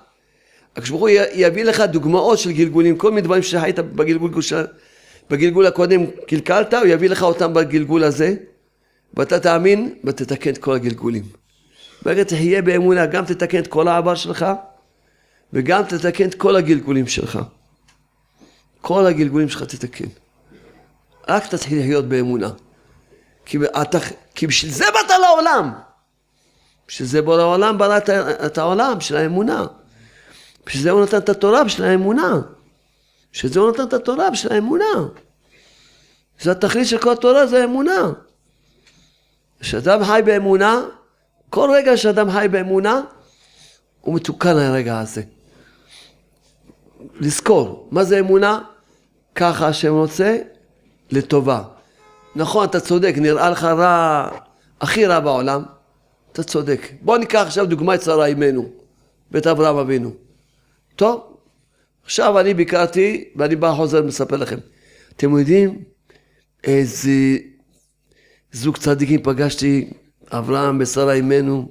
הקדוש ברוך הוא יביא לך דוגמאות של גלגולים, כל מיני דברים שחיית בגלגול הקודם קלקלת, הוא יביא לך אותם בגלגול הזה, ואתה תאמין ותתקן את כל הגלגולים. ברגע תהיה באמונה, גם תתקן את כל העבר שלך, וגם תתקן את כל הגלגולים שלך. כל הגלגולים שלך תתקן. רק תתחיל להיות באמונה. כי בשביל זה באת לעולם. בשביל זה בוא לעולם ברא את העולם של האמונה. בשביל זה הוא נתן את התורה בשביל האמונה. בשביל זה הוא נתן את התורה בשביל האמונה. זה התכלית של כל התורה, זה האמונה. כשאדם חי באמונה, כל רגע שאדם חי באמונה, הוא מתוקן הרגע הזה. לזכור, מה זה אמונה? ככה השם רוצה, לטובה. נכון, אתה צודק, נראה לך רע, הכי רע בעולם, אתה צודק. בוא ניקח עכשיו דוגמה את שרה אימנו, בית אברהם אבינו. טוב, עכשיו אני ביקרתי, ואני בא חוזר ומספר לכם. אתם יודעים איזה זוג צדיקים פגשתי, אברהם ושרה אימנו,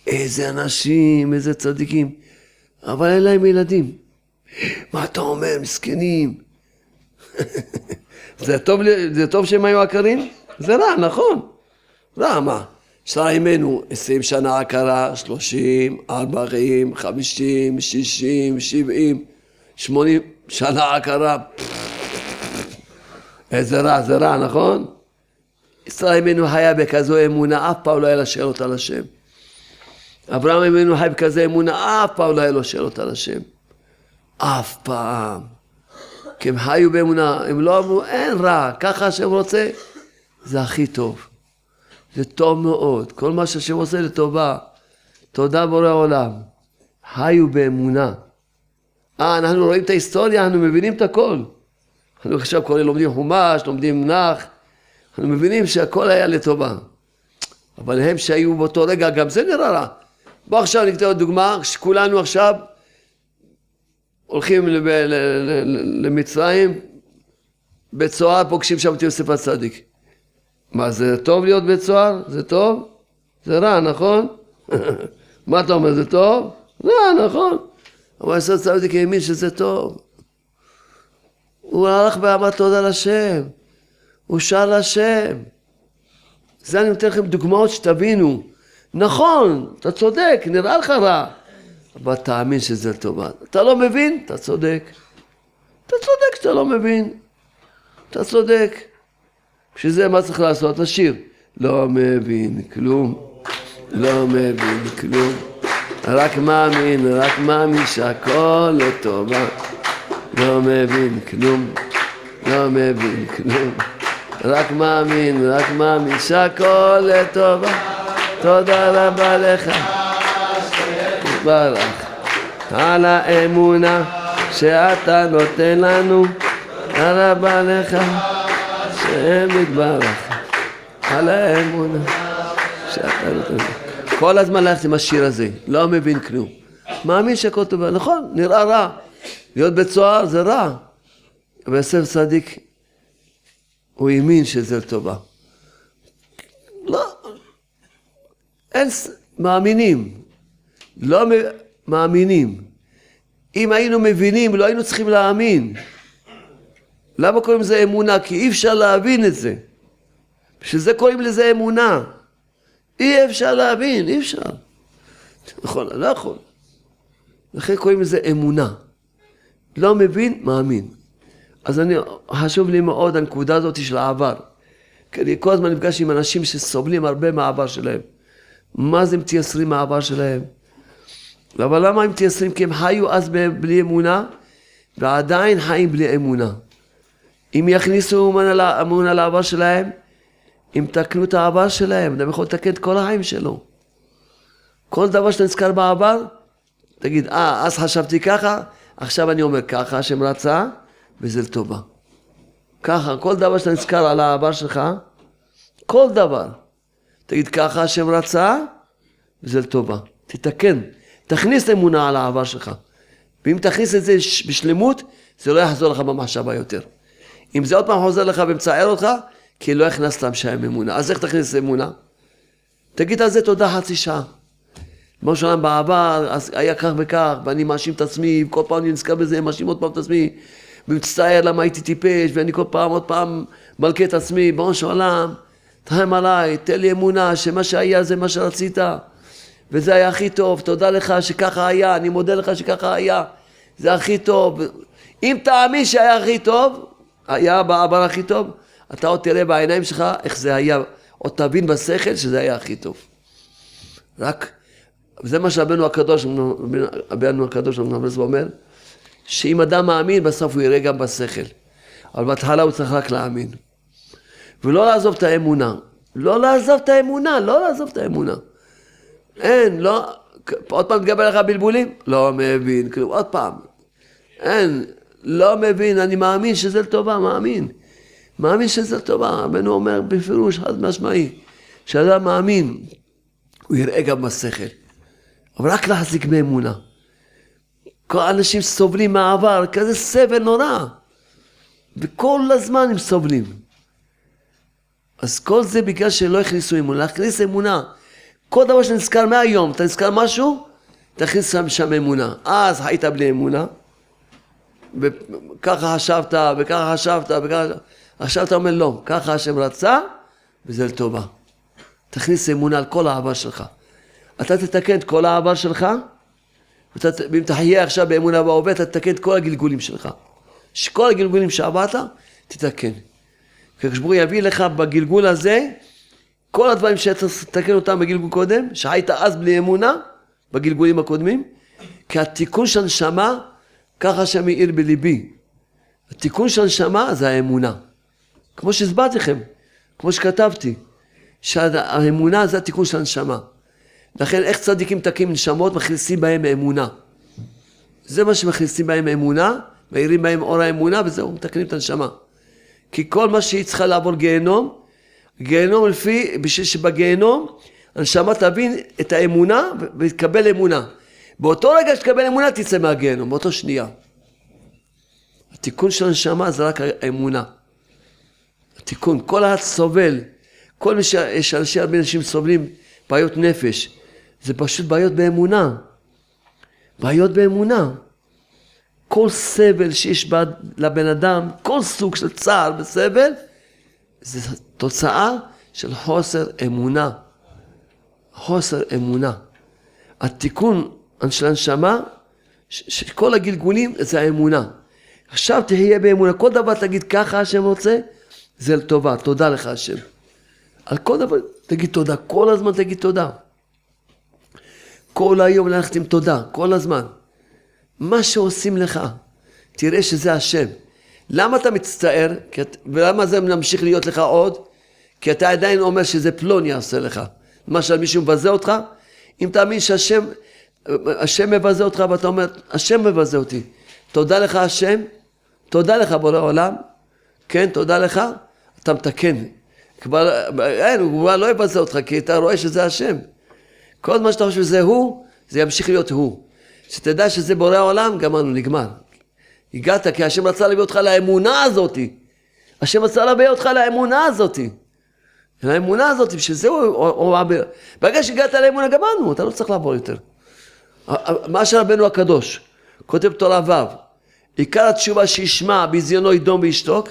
איזה אנשים, איזה צדיקים, אבל אין להם ילדים. מה אתה אומר, מסכנים? זה טוב שהם היו עקרים? זה רע, נכון? רע, מה? שרה אימנו 20 שנה עקרה, 30, 40, 50, 60, 70, 80 שנה עקרה. איזה רע, זה רע, נכון? שרה אימנו היה בכזו אמונה, אף פעם לא היה לה שאלות על השם. אברהם אימנו חי בכזה אמונה, אף פעם לא היה לו שאלות על השם. אף פעם. כי הם חיו באמונה, הם לא אמרו, אין רע, ככה השם רוצה, זה הכי טוב. זה טוב מאוד, כל מה שהשם עושה לטובה. תודה בורא עולם. חיו באמונה. אנחנו רואים את ההיסטוריה, אנחנו מבינים את הכל. אנחנו עכשיו לומדים חומש, לומדים נח, אנחנו מבינים שהכל היה לטובה. אבל הם שהיו באותו רגע, גם זה נראה רע. בוא עכשיו נקטע עוד דוגמה, שכולנו עכשיו הולכים למצרים, בצוהר פוגשים שם את יוסף הצדיק. מה, זה טוב להיות בצוהר? זה טוב? זה רע, נכון? מה אתה אומר, זה טוב? רע, נכון. אבל יוסף הצדיק האמין שזה טוב. הוא הלך ואמר תודה לשם. הוא שר לשם. זה אני נותן לכם דוגמאות שתבינו. נכון, אתה צודק, נראה לך רע. אבל תאמין שזה טובה. אתה לא מבין? אתה צודק. אתה צודק שאתה לא מבין. אתה צודק. בשביל זה מה צריך לעשות? לשיר. לא מבין כלום, לא מבין כלום, רק מאמין שהכל לטובה, לא מבין כלום, לא מבין כלום, רק מאמין שהכל לטובה. תודה רבה לך, ברך על האמונה שאתה נותן לנו, תודה רבה לך שמתברך על האמונה שאתה נותן לנו. כל הזמן ללכת עם השיר הזה, לא מבין כלום, מאמין שהכל טובה. נכון, נראה רע, להיות בצוהר זה רע, אבל יוסף צדיק הוא האמין שזה טובה. לא, אין מאמינים, לא מאמינים. אם היינו מבינים, לא היינו צריכים להאמין. למה קוראים לזה אמונה? כי אי אפשר להבין את זה. בשביל זה קוראים לזה אמונה. אי אפשר להבין, אי אפשר. נכון, לא יכול. לכן קוראים לזה אמונה. לא מבין, מאמין. אז חשוב לי מאוד הנקודה הזאת של העבר. כי אני כל הזמן נפגש עם אנשים שסובלים הרבה מהעבר שלהם. מה זה מתייסרים מהעבר שלהם? אבל למה הם מתייסרים? כי הם חיו אז בלי אמונה, ועדיין חיים בלי אמונה. אם יכניסו אמונה לעבר שלהם, אם תקנו את העבר שלהם, אדם יכול לתקן את כל החיים שלו. כל דבר שאתה נזכר בעבר, תגיד, אז חשבתי ככה, עכשיו אני אומר ככה, השם רצה, וזה לטובה. ככה, כל דבר שאתה נזכר על העבר שלך, כל דבר, תגיד ככה, השם רצה, וזה לטובה. תתקן, תכניס אמונה על העבר שלך. ואם תכניס את זה בשלמות, זה לא יחזור לך במחשבה יותר. אם זה עוד פעם חוזר לך ומצער אותך, כי לא הכנסת משם אמונה. אז איך תכניס אמונה? תגיד על זה תודה חצי שעה. כמו שלנו בעבר, אז היה כך וכך, ואני מאשים את עצמי, וכל פעם אני נזכר בזה, מאשים עוד פעם את עצמי, ומצטער למה הייתי טיפש, ואני כל פעם עוד פעם מלכה את עצמי, בראש של עולם, תרחם עליי, תן לי אמונה שמה שהיה זה מה שרצית, וזה היה הכי טוב, תודה לך שככה היה, אני מודה לך שככה היה, זה הכי טוב. אם תאמין שהיה הכי טוב, היה בעבר הכי טוב, אתה עוד תראה בעיניים שלך איך זה היה, עוד תבין בשכל שזה היה הכי טוב. רק, וזה מה שרבנו הקדוש אומר, שאם אדם מאמין, בסוף הוא יראה גם בשכל. אבל בהתחלה הוא צריך רק להאמין. ולא לעזוב את האמונה. לא לעזוב את האמונה, לא לעזוב את האמונה. אין, לא, עוד פעם תגבל לך בלבולים? לא מבין, כאילו, עוד פעם. אין, לא מבין, אני מאמין שזה לטובה, מאמין. מאמין שזה לטובה. רבנו אומר בפירוש חד משמעי, שאדם מאמין, הוא יראה גם בשכל. אבל רק להחזיק באמונה. כל האנשים סובלים מהעבר, כזה סבל נורא. וכל הזמן הם סובלים. אז כל זה בגלל שלא הכניסו אמונה. להכניס אמונה. כל דבר שנזכר מהיום, אתה נזכר משהו, תכניס שם אמונה. אז היית בלי אמונה. וככה חשבת, וככה חשבת, וככה... עכשיו אתה אומר לא, ככה השם רצה, וזה לטובה. תכניס אמונה על כל העבר שלך. אתה תתקן את כל העבר שלך, ואם תחיה עכשיו באמונה בהווה, אתה תתקן את כל הגלגולים שלך. שכל הגלגולים שעברת, תתקן. כשברוך יביא לך בגלגול הזה, כל הדברים שאתה תתקן אותם בגלגול קודם, שהיית אז בלי אמונה, בגלגולים הקודמים, כי התיקון של הנשמה, ככה שמאיר בליבי. התיקון של הנשמה זה האמונה. כמו שהסברתי לכם, כמו שכתבתי, שהאמונה זה התיקון של הנשמה. לכן איך צדיקים תקים נשמות, מכניסים בהם אמונה. זה מה שמכניסים בהם אמונה, מאירים בהם אור האמונה, וזהו, מתקנים את הנשמה. כי כל מה שהיא צריכה לעבור גיהנום, גיהנום לפי, בשביל שבגיהנום, הנשמה תבין את האמונה, ותקבל אמונה. באותו רגע שתקבל אמונה, תצא מהגיהנום, באותו שנייה. התיקון של הנשמה זה רק האמונה. התיקון, כל הסובל, כל מי שיש הרבה אנשים סובלים, בעיות נפש, זה פשוט בעיות באמונה. בעיות באמונה. כל סבל שיש לבן אדם, כל סוג של צער וסבל, זה תוצאה של חוסר אמונה. חוסר אמונה. התיקון של הנשמה, שכל הגלגולים זה האמונה. עכשיו תהיה באמונה, כל דבר תגיד ככה השם רוצה, זה לטובה, תודה לך השם. על כל דבר תגיד תודה, כל הזמן תגיד תודה. כל היום ללכת עם תודה, כל הזמן. מה שעושים לך, תראה שזה השם. למה אתה מצטער? ולמה זה ממשיך להיות לך עוד? כי אתה עדיין אומר שזה פלוני יעשה לך. למשל מישהו מבזה אותך, אם תאמין שהשם מבזה אותך ואתה אומר, השם מבזה אותי. תודה לך השם, תודה לך בורא עולם, כן, תודה לך, אתה מתקן. הוא כבר לא יבזה אותך, כי אתה רואה שזה השם. כל מה שאתה חושב שזה הוא, זה ימשיך להיות הוא. שתדע שזה בורא העולם, גמרנו, נגמר. הגעת, כי השם רצה להביא אותך לאמונה הזאת. השם רצה להביא אותך לאמונה הזאת. לאמונה הזאת, שזהו, ברגע שהגעת לאמונה, גמרנו, אתה לא צריך לעבור יותר. מה שרבנו הקדוש, כותב תורה ו', עיקר התשובה שישמע בזיונו ידום וישתוק,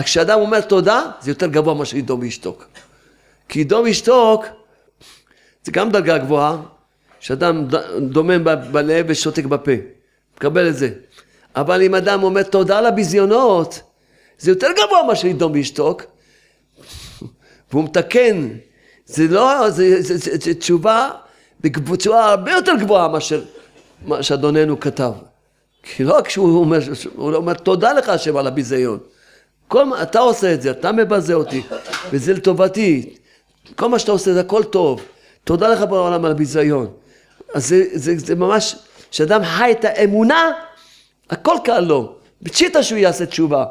כשאדם אומר תודה, זה יותר גבוה מה שידום וישתוק. כי ידום וישתוק, זה גם דרגה גבוהה, שאדם דומם בלב ושותק בפה. מקבל את זה. אבל אם אדם אומר תודה לבזיונות, זה יותר גבוה מה שידום וישתוק, והוא מתקן. זה לא, זה תשובה, בצורה הרבה יותר גבוהה מאשר מה שאדוננו כתב. כי לא כשהוא אומר תודה לך השם על הביזיון. אתה עושה את זה, אתה מבזה אותי, וזה לטובתי. כל מה שאתה עושה זה הכל טוב. תודה לך בעולם על הביזיון. אז זה ממש, כשאדם חי את האמונה, הכל קל לו. בצ'יטה שהוא יעשה תשובה.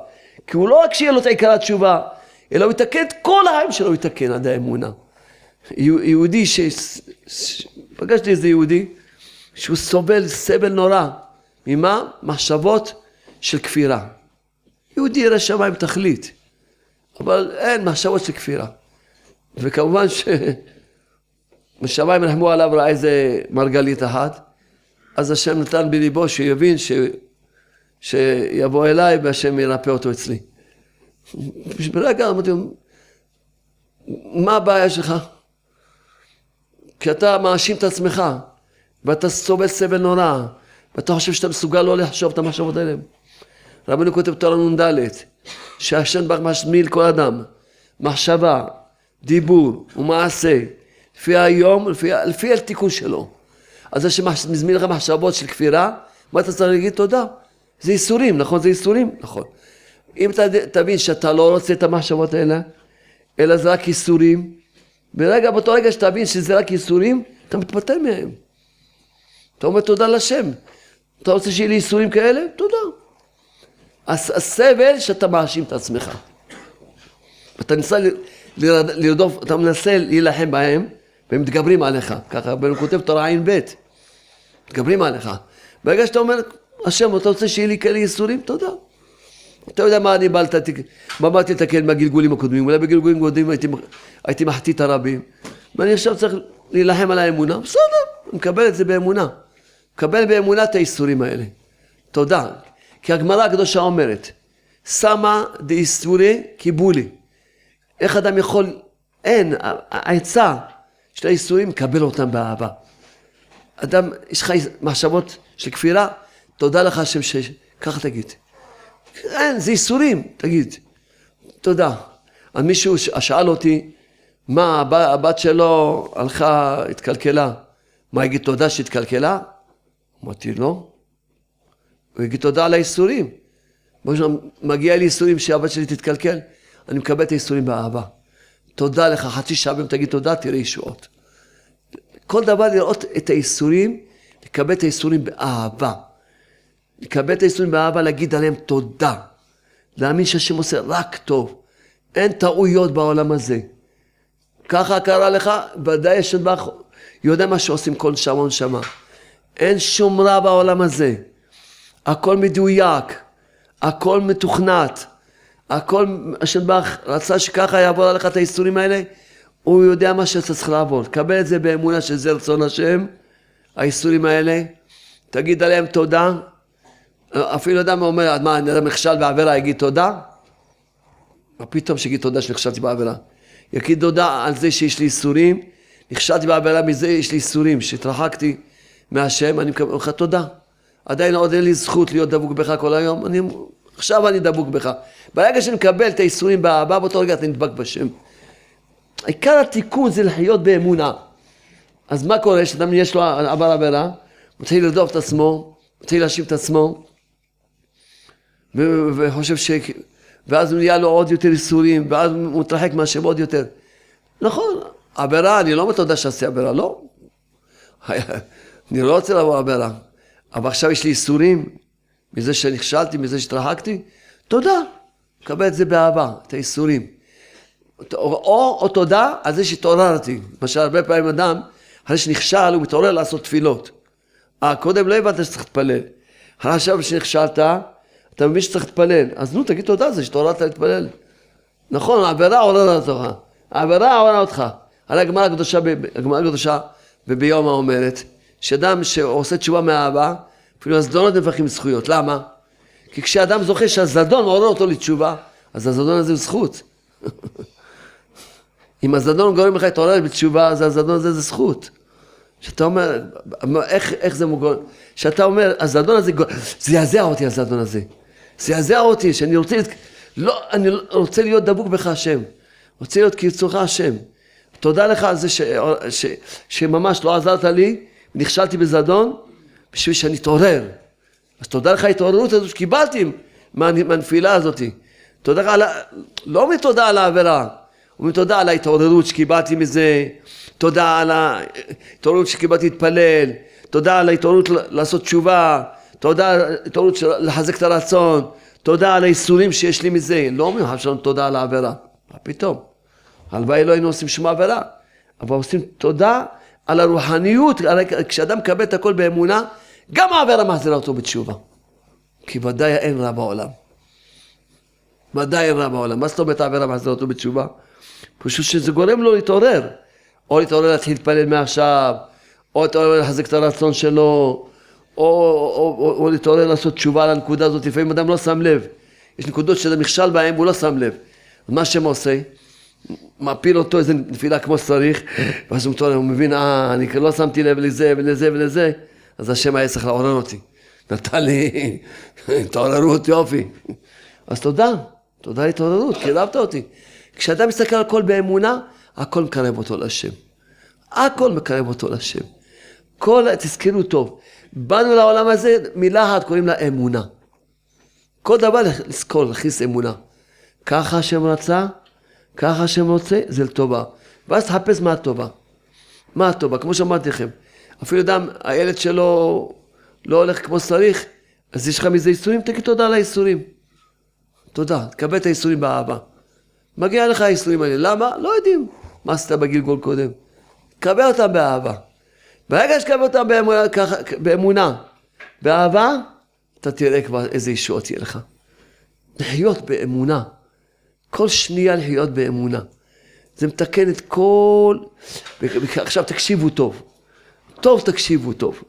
כי הוא לא רק שיהיה לו את עיקר התשובה, אלא הוא יתקן את כל העם שלו, הוא יתקן עד האמונה. יהודי פגשתי איזה יהודי, שהוא סבל נורא. ממה? מחשבות של כפירה. יהודי ירא שמיים תכלית, אבל אין מחשבות של כפירה. וכמובן בשמיים רחמו עליו, ראה איזה מרגלית אחת, אז השם נתן בליבו שיבין שיבוא אליי והשם ירפא אותו אצלי. ברגע אמרתי, מה הבעיה שלך? כי אתה מאשים את עצמך, ואתה סובל נורא, ואתה חושב שאתה מסוגל לא לחשוב את המחשבות האלה. רבנו כותב תורה נ"ד, שהשם ברוך משמיל כל אדם, מחשבה, דיבור ומעשה, לפי היום, לפי התיקון שלו. אז השם מזמין לך מחשבות של כפירה, מה אתה צריך להגיד? תודה. זה איסורים, נכון? זה איסורים? נכון. אם אתה תבין שאתה לא רוצה את המחשבות האלה, אלא זה רק איסורים, באותו רגע שתבין שזה רק איסורים, אתה מתפטר מהם. אתה אומר תודה לשם. אתה רוצה שיהיה לי איסורים כאלה? תודה. הסבל שאתה מאשים את עצמך. אתה מנסה להילחם בהם, והם מתגברים עליך. ככה, הוא כותב תורה עין ב', מתגברים עליך. ברגע שאתה אומר, השם, אתה רוצה שיהיה לי כאלה איסורים? תודה. אתה יודע מה אני באתי לתקן מהגלגולים הקודמים, אולי בגלגולים קודמים הייתי מחטיא את הרבים, ואני עכשיו צריך להילחם על האמונה, בסדר, אני מקבל את זה באמונה. מקבל באמונה את האיסורים האלה. תודה. כי הגמרא הקדושה אומרת, שמה דאיסורי קיבולי. איך אדם יכול, אין, העצה של האיסורים, מקבל אותם באהבה. אדם, יש לך מחשבות של כפירה, תודה לך השם ככה תגיד. אין, זה איסורים, תגיד. תודה. אז מישהו שאל אותי, מה, הבת שלו הלכה, התקלקלה. מה, יגיד תודה שהתקלקלה? אמרתי, לא. הוא יגיד תודה על האיסורים. מגיע לי איסורים שהבת שלי תתקלקל, אני מקבל את האיסורים באהבה. תודה לך, חצי שעה אם תגיד תודה, תראה ישועות. כל דבר לראות את האיסורים, לקבל את האיסורים באהבה. לקבל את האיסורים באהבה, להגיד עליהם תודה. להאמין שהשם עושה רק טוב. אין טעויות בעולם הזה. ככה קרה לך, ודאי יש דבר, יודע מה שעושים כל שמה ונשמה. אין שום רע בעולם הזה. הכל מדויק, הכל מתוכנת, הכל, השם ברך רצה שככה יעבור עליך את האיסורים האלה, הוא יודע מה שאתה צריך לעבור. קבל את זה באמונה שזה רצון השם, האיסורים האלה, תגיד עליהם תודה, אפילו אדם אומר, מה, אני אדם נכשל בעבירה, יגיד תודה? מה פתאום שיגיד תודה שנכשלתי בעבירה? יגיד תודה על זה שיש לי איסורים, נכשלתי בעבירה מזה, יש לי איסורים, שהתרחקתי מהשם, אני מקבל לך תודה. עדיין עוד אין לי זכות להיות דבוק בך כל היום, עכשיו אני דבוק בך. ברגע שאני מקבל את האיסורים באהבה, באותו רגע אתה נדבק בשם. עיקר התיקון זה לחיות באמונה. אז מה קורה? שאדם יש לו עבר עבירה, הוא מתחיל לרדוף את עצמו, מתחיל להאשים את עצמו, וחושב ואז הוא נהיה לו עוד יותר איסורים, ואז הוא מתרחק מהשם עוד יותר. נכון, עבירה, אני לא מתודה שעשיתי עבירה, לא. אני לא רוצה לעבור עבירה. אבל עכשיו יש לי איסורים, מזה שנכשלתי, מזה שהתרחקתי, תודה. קבל את זה באהבה, את האיסורים. או תודה על זה שהתעוררתי. למשל, הרבה פעמים אדם, אחרי שנכשל, הוא מתעורר לעשות תפילות. קודם לא הבנת שצריך להתפלל. אחרי עכשיו שנכשלת, אתה מבין שצריך להתפלל. אז נו, תגיד תודה על זה שהתעוררת להתפלל. נכון, העבירה עוררה אותך. העבירה עוררה אותך. הרי הגמרא הקדושה וביומא אומרת, שאדם שעושה תשובה מאהבה, אפילו הזדונות נפחים זכויות. למה? כי כשאדם זוכה שהזדון עורר אותו לתשובה, אז הזדון הזה הוא זכות. אם הזדון גורם לך להתעורר בתשובה, אז הזדון הזה זה זכות. שאתה אומר, איך זה מוגרם? שאתה אומר, הזדון הזה, זה יעזע אותי הזדון הזה. זה יעזע אותי, שאני רוצה, לא, אני רוצה להיות דבוק בך השם. רוצה להיות כרצונך השם. תודה לך על זה שממש לא עזרת לי, נכשלתי בזדון, בשביל שאני אתעורר. אז תודה לך ההתעוררות הזו שקיבלתי מהנפילה הזאת. תודה לך, לא מתודה על העבירה, ומתודה על ההתעוררות שקיבלתי מזה, תודה על ההתעוררות שקיבלתי להתפלל, תודה על ההתעוררות לעשות תשובה, תודה על ההתעוררות לחזק את הרצון, תודה על האיסורים שיש לי מזה. לא אומרים שלנו תודה על העבירה, מה פתאום? הלוואי לא היינו עושים שום עבירה, אבל עושים תודה על הרוחניות. כשאדם מקבל את הכל באמונה, גם העבירה מחזירה אותו בתשובה. כי ודאי אין רע בעולם. ודאי אין רע בעולם. מה זאת אומרת העבירה מחזירה אותו בתשובה? פשוט שזה גורם לו להתעורר. או להתעורר להתחיל להתפלל מעכשיו, או להתעורר לחזק את הרצון שלו, או להתעורר לעשות תשובה על הנקודה הזאת. לפעמים אדם לא שם לב. יש נקודות שאדם נכשל בהם והוא לא שם לב. אז מה שם עושה? מפיל אותו איזה נפילה כמו שצריך, ואז הוא מתעורר, הוא מבין, אני לא שמתי לב לזה ולזה ולזה, אז השם היה צריך לעורר אותי. נתן לי התעוררות, יופי. אז תודה להתעוררות, קרבת אותי. כשאדם מסתכל על הכל באמונה, הכל מקרב אותו לשם. הכל מקרב אותו לשם. תזכרו טוב, באנו לעולם הזה, מילה אחת קוראים לה אמונה. כל דבר לזכור, להכניס אמונה. ככה השם רצה, ככה השם רוצה, זה לטובה. ואז תחפש מה הטובה. מה הטובה? כמו שאמרתי לכם, אפילו אדם, הילד שלו לא הולך כמו שצריך, אז יש לך מזה איסורים, תגיד תודה על האיסורים. תודה, תקבל את האיסורים באהבה. מגיע לך האיסורים האלה, למה? לא יודעים מה עשית בגלגול קודם. תקבל אותם באהבה. ברגע שתקבל אותם באמונה, באהבה, אתה תראה כבר איזה ישועות יהיה לך. לחיות באמונה. כל שנייה לחיות באמונה. זה מתקן את כל... עכשיו תקשיבו טוב. טוב תקשיבו טוב.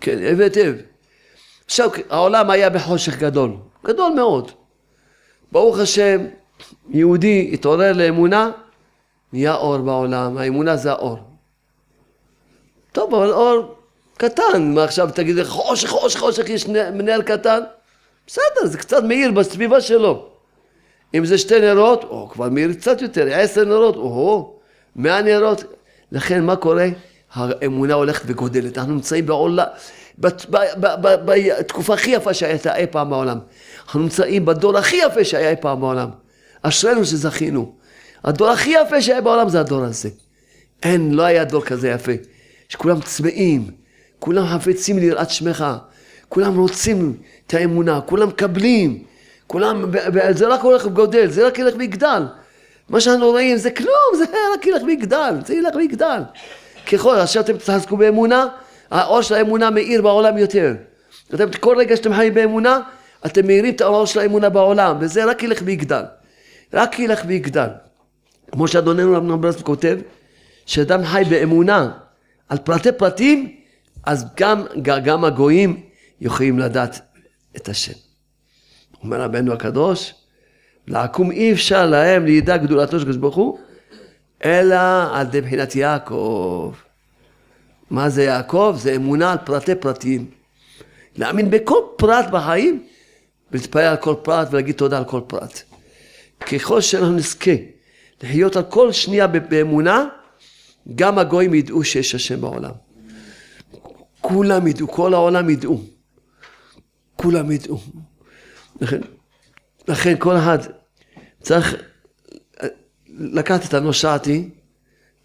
כן, היטב. עכשיו העולם היה בחושך גדול. גדול מאוד. ברוך השם, יהודי התעורר לאמונה, נהיה אור בעולם. האמונה זה האור. טוב, אבל אור קטן. מה עכשיו תגיד לך, חושך, יש מנהל קטן? בסדר, זה קצת מאיר בסביבה שלו. אם זה 2 נרות, או כבר מאיר קצת יותר, 10 נרות, או 100 נרות. לכן מה קורה? האמונה הולכת וגודלת. אנחנו נמצאים בעולם, בתקופה הכי יפה שהייתה אי פעם בעולם. אנחנו נמצאים בדור הכי יפה שהיה אי פעם בעולם. אשרינו שזכינו. הדור הכי יפה שהיה בעולם זה הדור הזה. לא היה דור כזה יפה. שכולם צמאים, כולם חפצים ליראת שמך, כולם רוצים את האמונה, כולם מקבלים. כולם, זה רק הולך וגודל, זה רק ילך ויגדל. מה שאנחנו רואים זה כלום, זה רק ילך ויגדל, זה ילך ויגדל. ככל, עכשיו אתם תחזקו באמונה, האור של האמונה מאיר בעולם יותר. כל רגע שאתם חיים באמונה, אתם מאירים את האור של האמונה בעולם, וזה רק ילך ויגדל. רק ילך ויגדל. כמו שאדוננו רב ברסלב כותב, שאדם חי באמונה על פרטי פרטים, אז גם הגויים יכולים לדעת את השם. אומר רבנו הקדוש, לעקום אי אפשר להם לידע גדולתו של הקדוש ברוך הוא, אלא על ידי בחינת יעקב. מה זה יעקב? זה אמונה על פרטי פרטים. להאמין בכל פרט בחיים, ולהתפלל על כל פרט ולהגיד תודה על כל פרט. ככל שאנחנו נזכה לחיות על כל שנייה באמונה, גם הגויים ידעו שיש השם בעולם. כולם ידעו, כל העולם ידעו. כולם ידעו. לכן כל אחד צריך לקחת את הנושעתי,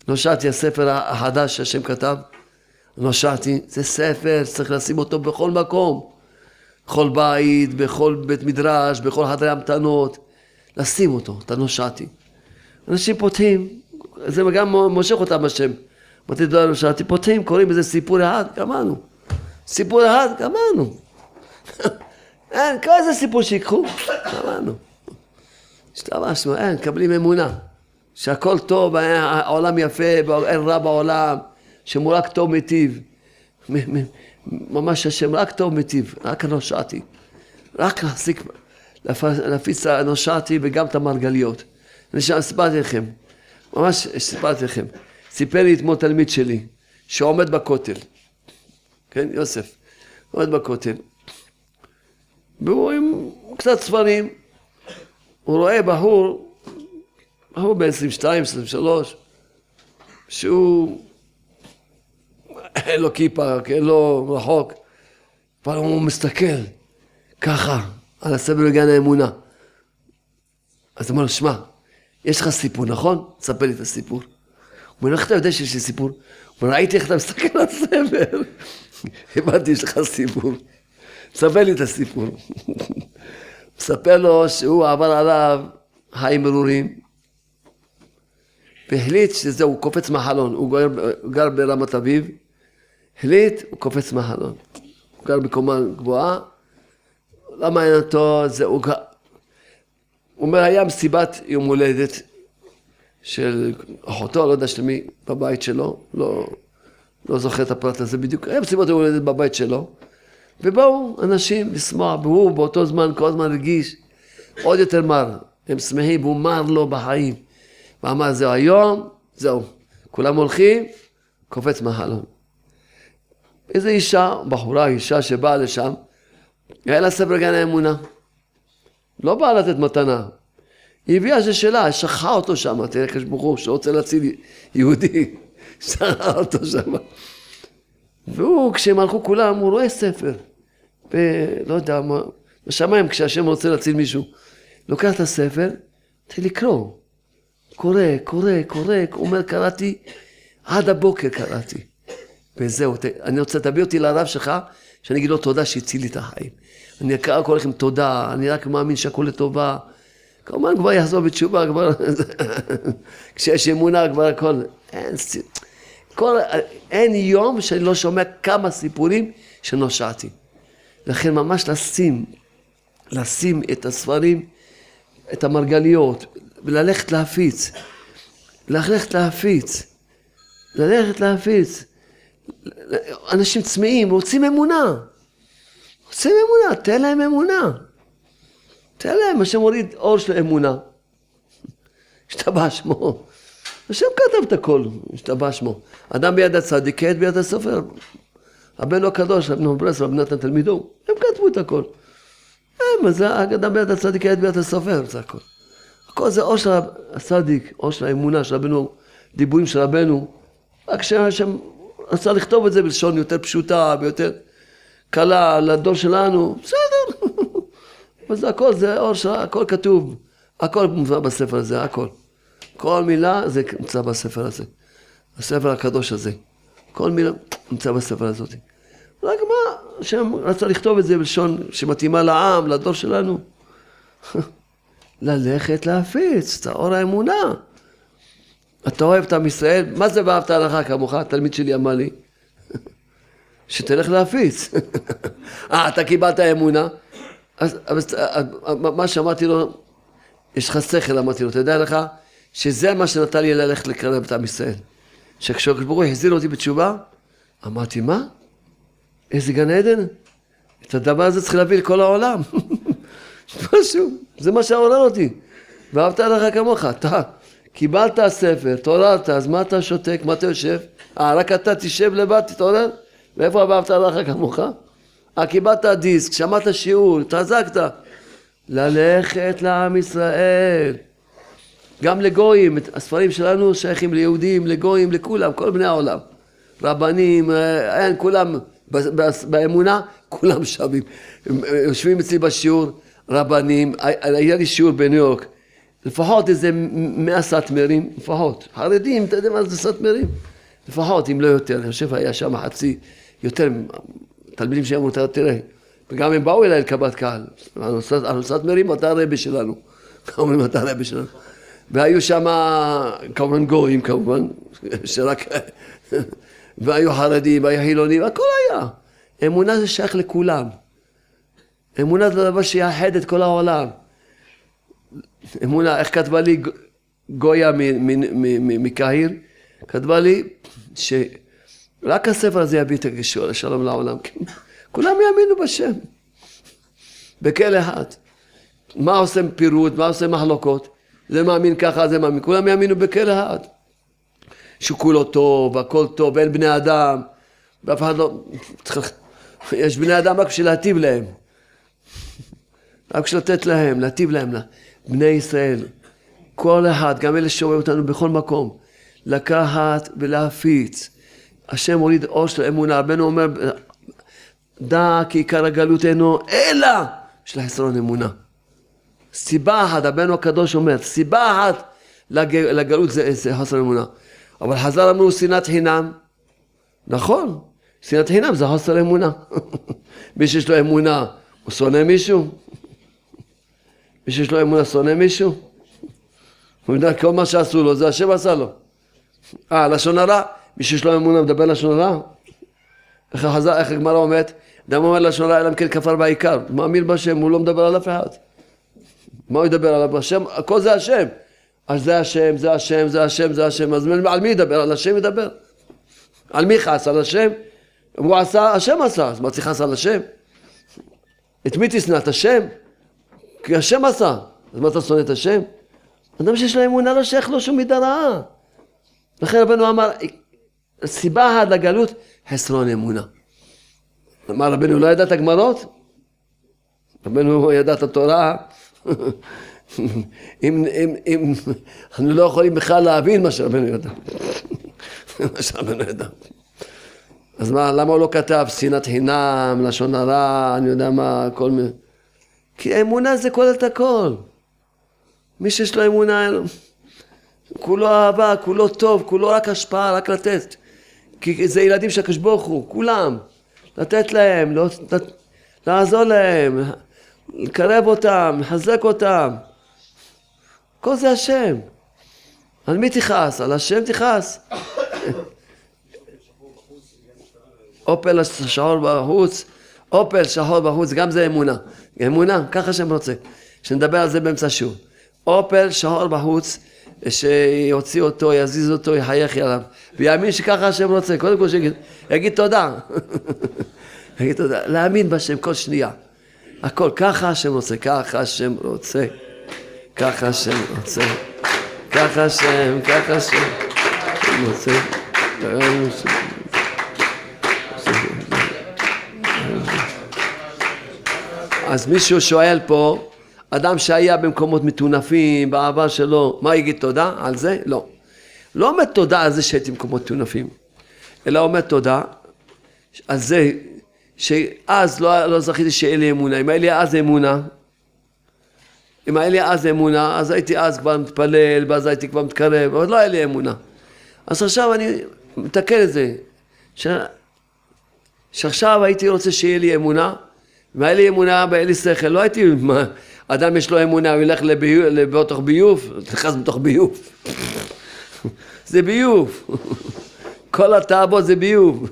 נושעתי הספר החדש שהשם כתב, נושעתי, זה ספר שצריך לשים אותו בכל מקום, בכל בית, בכל בית מדרש, בכל חדרי המתנות, לשים אותו, את הנושעתי. אנשים פותחים, זה גם מושך אותם השם. אמרתי דברים נושעתי, פותחים, קוראים בזה סיפור אחד, גמרנו. סיפור אחד, גמרנו. אין, כל איזה סיפור שיקחו, גמרנו. השתמשנו, אין, קבלים אמונה. שהכל טוב, העולם יפה, אין רע בעולם, שהוא רק טוב מטיב. ממש השם רק טוב מטיב, רק נושעתי. רק להפיץ נושעתי וגם את המרגליות. אני סיפרתי לכם, ממש סיפרתי לכם. סיפר לי אתמול תלמיד שלי, שעומד בכותל. כן, יוסף, עומד בכותל. והוא עם קצת ספרים, הוא רואה בחור ב-22, 23, שהוא אין לו כיפה, אין לו רחוק, אבל הוא מסתכל ככה על הספר בגן האמונה. אז הוא אומר לו, שמע, יש לך סיפור, נכון? תספר לי את הסיפור. הוא אומר, איך אתה יודע שיש לי סיפור? הוא אומר, ראיתי איך אתה מסתכל על הספר. הבנתי, יש לך סיפור. תספר לי את הסיפור. מספר לו שהוא עבר עליו חיים מרורים, והחליט שזהו, הוא קופץ מהחלון, הוא גר ברמת אביב, החליט, הוא קופץ מהחלון. הוא גר בקומה גבוהה, לא מעניין אותו, הוא אומר, היה מסיבת יום הולדת של אחותו, לא יודע של מי, בבית שלו, לא זוכר את הפרט הזה בדיוק, היה מסיבת יום הולדת בבית שלו, ובאו אנשים לשמוח, והוא באותו זמן, כל הזמן הרגיש עוד יותר מר, הם שמחים, והוא מר לו בחיים. ואמר, זהו היום, זהו, כולם הולכים, קופץ מהחלון. איזו אישה, בחורה, אישה שבאה לשם, היה לה ספר גן האמונה. לא באה לתת מתנה. היא הביאה איזו שאלה, שכחה אותו שם, תראה קדוש ברוך הוא, שרוצה להציל יהודי, שכחה אותו שם. והוא, כשהם הלכו כולם, הוא רואה ספר. ולא יודע, בשמיים, כשהשם רוצה להציל מישהו, לוקח את הספר, תתחיל לקרוא. קורא, הוא אומר, קראתי, עד הבוקר קראתי. וזהו, אני רוצה, תביא אותי לרב שלך, שאני אגיד לו תודה שהציל לי את החיים. אני קורא לכם תודה, אני רק מאמין שהכל לטובה. כמובן כבר יחזור בתשובה, כבר, כשיש אמונה כבר הכל, אין יום שאני לא שומע כמה סיפורים שנושעתי. לכן ממש לשים את הספרים, את המרגליות, וללכת להפיץ. אנשים צמאים, רוצים אמונה. תן להם אמונה. השם מוריד אור של אמונה. השתבח שמו. השם כתב את הכל, השתבח שמו. אדם ביד הצדיק, עת ביד הסופר. הבן הקדוש, רבי ברסלב, רבי נתן תלמידו, הם כתבו את הכל. זה אדם ביד הצדיק, עת ביד הסופר, זה הכל. הכל זה אור של הצדיק, אור של האמונה של רבנו, דיבורים של רבנו. רק שהשם רצה לכתוב את זה בלשון יותר פשוטה, ויותר קלה לדור שלנו, בסדר. אבל זה הכל, זה אור של, הכל כתוב, הכל מובא בספר הזה, הכל. כל מילה זה נמצא בספר הזה, הספר הקדוש הזה. כל מילה נמצא בספר הזאת. רק מה, השם רצה לכתוב את זה בלשון שמתאימה לעם, לדור שלנו. ללכת להפיץ, את האור האמונה. אתה אוהב את עם ישראל, מה זה ואהבת לך כמוך? תלמיד שלי אמר לי, שתלך להפיץ. אתה קיבלת אמונה, אז מה שאמרתי לו, יש לך שכל, אמרתי לו, אתה יודע לך, שזה מה שנתן לי ללכת לקרב את עם ישראל. שכשהקדוש ברוך הוא החזיר אותי בתשובה, אמרתי, מה? איזה גן עדן? את הדבר הזה צריך להביא לכל העולם. משהו, זה מה שעורר אותי. ואהבת לך כמוך, אתה קיבלת הספר, תעוררת, אז מה אתה שותק, מה אתה יושב? רק אתה תשב לבד, תתעורר? ואיפה ואהבת לך כמוך? קיבלת דיסק, שמעת שיעור, התחזקת. ללכת לעם ישראל. גם לגויים, הספרים שלנו שייכים ליהודים, לגויים, לכולם, כל בני העולם. רבנים, אין, כולם, באמונה, כולם שווים. יושבים אצלי בשיעור, רבנים, היה לי שיעור בניו יורק, לפחות איזה 100 סאטמרים, לפחות. חרדים, אתה יודע מה זה סאטמרים? לפחות, אם לא יותר. אני חושב, היה שם חצי, יותר, תלמידים שאמרו, תראה, וגם הם באו אליי לקבלת קהל. הסאטמרים, אתה הרבי שלנו. אומרים, אתה הרבי שלנו. והיו שם, כמובן גויים, כמובן, שרק, והיו חרדים, והיו חילונים, הכל היה. אמונה זה שייך לכולם. אמונה זה דבר שיחד את כל העולם. אמונה, איך כתבה לי גויה מקהיר? כתבה לי שרק הספר הזה יביא את השלום לעולם. כולם יאמינו בשם. בכל אחד. מה עושה פירוט, מה עושה מחלוקות? זה מאמין ככה, זה מאמין. כולם יאמינו בכל אחד. שכולו טוב, הכל טוב, אין בני אדם. ואף אחד לא... יש בני אדם רק בשביל להטיב להם. רק בשביל לתת להם, להטיב להם. בני ישראל, כל אחד, גם אלה שרואים אותנו בכל מקום, לקחת ולהפיץ. השם הוריד אור של אמונה. רבנו אומר, דע כי עיקר הגלות אינו, אלא של חסרון אמונה. סיבה אחת, רבנו הקדוש אומר, סיבה אחת לגלות זה חסר אמונה. אבל חז"ל אמרו שנאת חינם. נכון, שנאת חינם זה חסר אמונה. מי שיש לו אמונה, הוא שונא מישהו? מי שיש לו אמונה שונא מישהו? הוא יודע כל מה שעשו לו, זה השם עשה לו. לשון הרע, מי שיש לו אמונה מדבר לשון הרע? איך הגמרא אומרת? אדם אומר לשון הרע, אלא אם כן כפר בעיקר. מאמין בשם, הוא לא מדבר על אף אחד. מה הוא ידבר עליו? השם, הכל זה השם. אז זה השם, זה השם, זה השם, זה השם. אז על מי ידבר? על השם ידבר. על מי חס? על השם? הוא עשה, השם עשה. אז מה צריך לעשות על השם? את מי תשנא? את השם? כי השם עשה. אז מה אתה שונא את השם? אדם שיש לו אמונה לא שייך לו שום מידה רעה. לכן רבנו אמר, סיבה אחת לגלות, חסרון אמונה. אמר רבנו לא ידע את הגמרות? רבנו ידע את התורה. אם אנחנו לא יכולים בכלל להבין מה שרבנו ידע. מה שרבנו ידע. אז מה, למה הוא לא כתב שנאת חינם, לשון הרע, אני יודע מה, כל מיני. כי האמונה זה כולל את הכל. מי שיש לו אמונה, כולו אהבה, כולו טוב, כולו רק השפעה, רק לתת. כי זה ילדים שהקדוש ברוך הוא, כולם. לתת להם, לעזור להם, לקרב אותם, לחזק אותם. כל זה השם. על מי תכעס? על השם תכעס. אופל שחור בחוץ, אופל שחור בחוץ, גם זה אמונה. אמונה, ככה השם רוצה. שנדבר על זה באמצע שוב. אופל שחור בחוץ, שיוציא אותו, יזיז אותו, יחייך עליו. ויאמין שככה השם רוצה. קודם כל שיגיד תודה. יגיד תודה. להאמין בשם כל שנייה. הכל, ככה השם רוצה, ככה השם רוצה. ככה השם רוצה. ככה השם, ככה השם. רוצה. אז מישהו שואל פה, אדם שהיה במקומות מטונפים, בעבר שלו, מה יגיד תודה על זה? לא. לא אומר תודה על זה שהייתי במקומות מטונפים, אלא אומר תודה על זה שאז לא זכיתי שיהיה לי אמונה. אם היה לי אז אמונה, אז הייתי אז כבר מתפלל, ואז הייתי כבר מתקרב, אבל לא היה לי אמונה. אז עכשיו אני מתקן את זה, שעכשיו הייתי רוצה שיהיה לי אמונה, והיה לי אמונה והיה לי שכל, לא הייתי, אדם יש לו אמונה, הוא ילך בתוך ביוב, תחז בתוך ביוב. זה ביוב. כל התאבות זה ביוב.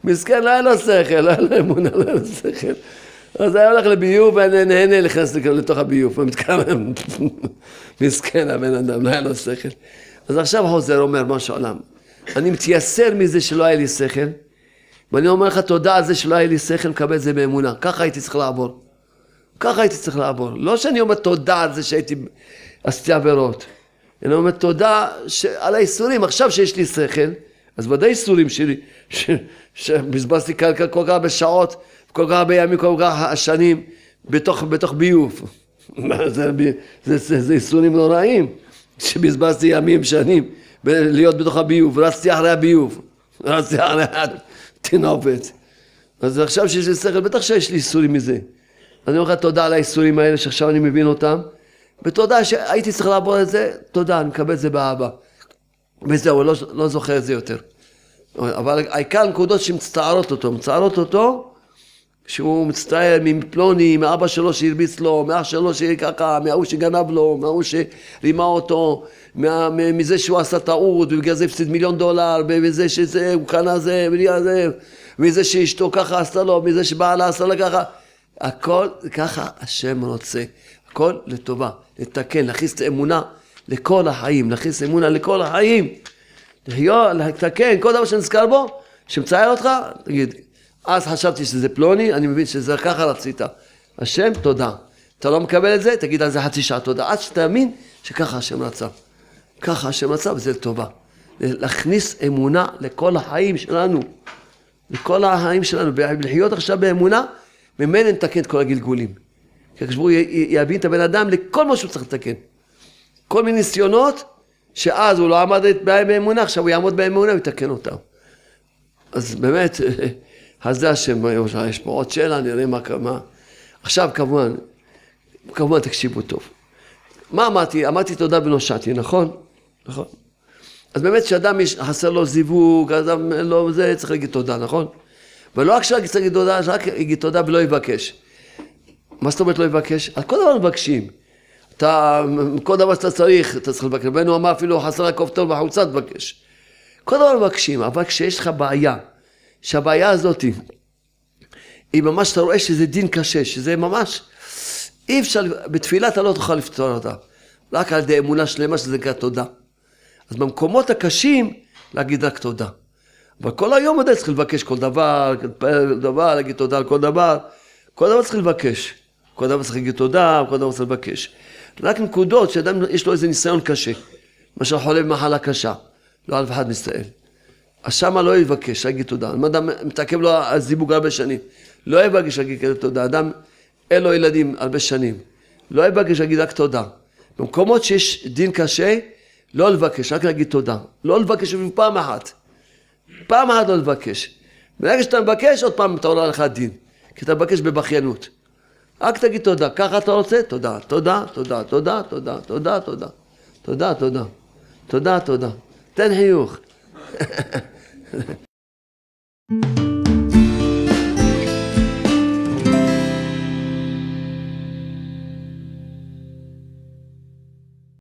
מסכן, לא היה לו שכל, לא היה לו אמונה, לא היה לו שכל. אז היה הולך לביוב ונהנה להיכנס לתוך הביוב. מסכן הבן אדם, לא היה לו שכל. אז עכשיו חוזר אומר משהו עולם. אני מתייסר מזה שלא היה לי שכל, ואני אומר לך תודה על זה שלא היה לי שכל, מקבל את זה באמונה. ככה הייתי צריך לעבור. ככה הייתי צריך לעבור. לא שאני אומר תודה על זה עשיתי עבירות. אני אומר תודה על האיסורים. עכשיו שיש לי שכל, אז ודאי איסורים שלי, שבזבזתי כל כך הרבה שעות, כל כך הרבה ימים, כל כך שנים, בתוך ביוב. זה איסורים נוראים, שבזבזתי ימים, שנים, להיות בתוך הביוב, רצתי אחרי הביוב, רצתי אחרי התינופת. אז עכשיו שיש לי שכל, בטח שיש לי איסורים מזה. אני אומר לך תודה על האיסורים האלה שעכשיו אני מבין אותם, ותודה שהייתי צריך לעבור את זה, תודה, אני מקבל את זה באהבה. וזהו, לא זוכר את זה יותר. אבל העיקר נקודות שמצטערות אותו, שהוא מצטער מפלוני, מאבא שלו שהרביץ לו, מאח שלו שככה, מההוא שגנב לו, מההוא שרימה אותו, מזה שהוא עשה טעות, ובגלל זה הפסיד $1,000,000, ומזה שזה, הוא קנה זה, ומזה שאשתו ככה עשתה לו, מזה שבעלה עשה לה ככה. הכל ככה השם רוצה, הכל לטובה, לתקן, להכניס את האמונה לכל החיים, להכניס אמונה לכל החיים, לתקן, כל דבר שנזכר בו, שמצער אותך, תגיד, אז חשבתי שזה פלוני, אני מבין שזה ככה רצית. השם, תודה. אתה לא מקבל את זה, תגיד על זה חצי שעה תודה. עד שתאמין שככה השם רצה. ככה השם רצה וזה לטובה. להכניס אמונה לכל החיים שלנו. לכל החיים שלנו. ולחיות עכשיו באמונה, ממנו נתקן את כל הגלגולים. כי כשבו יבין את הבן אדם לכל מה שהוא צריך לתקן. כל מיני ניסיונות, שאז הוא לא עמד באמונה, עכשיו הוא יעמוד באמונה ויתקן אותם. אז באמת, אז זה השם, יש פה עוד שאלה, נראה מה. עכשיו כמובן תקשיבו טוב. מה אמרתי? אמרתי תודה ונושעתי, נכון? נכון. אז באמת שאדם חסר לו זיווג, אדם לא זה, צריך להגיד תודה, נכון? ולא רק צריך להגיד תודה, רק להגיד תודה ולא יבקש. מה זאת אומרת לא יבקש? על כל דבר מבקשים. כל דבר שאתה צריך, אתה צריך לבקש. רבנו אמר אפילו חסר הכופתור בחולצה תבקש. כל דבר מבקשים, אבל כשיש לך בעיה, שהבעיה הזאת היא ממש, אתה רואה שזה דין קשה, שזה ממש, אי אפשר, בתפילה אתה לא תוכל לפתור אותה, רק על ידי אמונה שלמה שזה נקרא תודה. אז במקומות הקשים, להגיד רק תודה. אבל כל היום עדיין צריך לבקש כל דבר, להגיד תודה על כל דבר צריך לבקש. כל דבר צריך להגיד תודה, כל דבר צריך לבקש. רק נקודות שאדם יש לו איזה ניסיון קשה, מה שחולה במחלה קשה, לא על אחד מסתעל. אז שמה לא יבקש להגיד תודה. אם אדם מתעכב לו הזיווג הרבה שנים, לא יבקש להגיד כזה תודה. אדם אין לו ילדים הרבה שנים, לא יבקש להגיד רק תודה. במקומות שיש דין קשה, לא לבקש, רק להגיד תודה. לא לבקש פעם אחת. פעם אחת לא לבקש. ברגע שאתה מבקש, עוד פעם אתה עולה לך דין. כי אתה מבקש בבכיינות. רק תגיד תודה. ככה אתה רוצה? תודה. תודה, תודה, תודה, תודה, תודה, תודה. תודה, תודה. תודה, תודה. תן חיוך.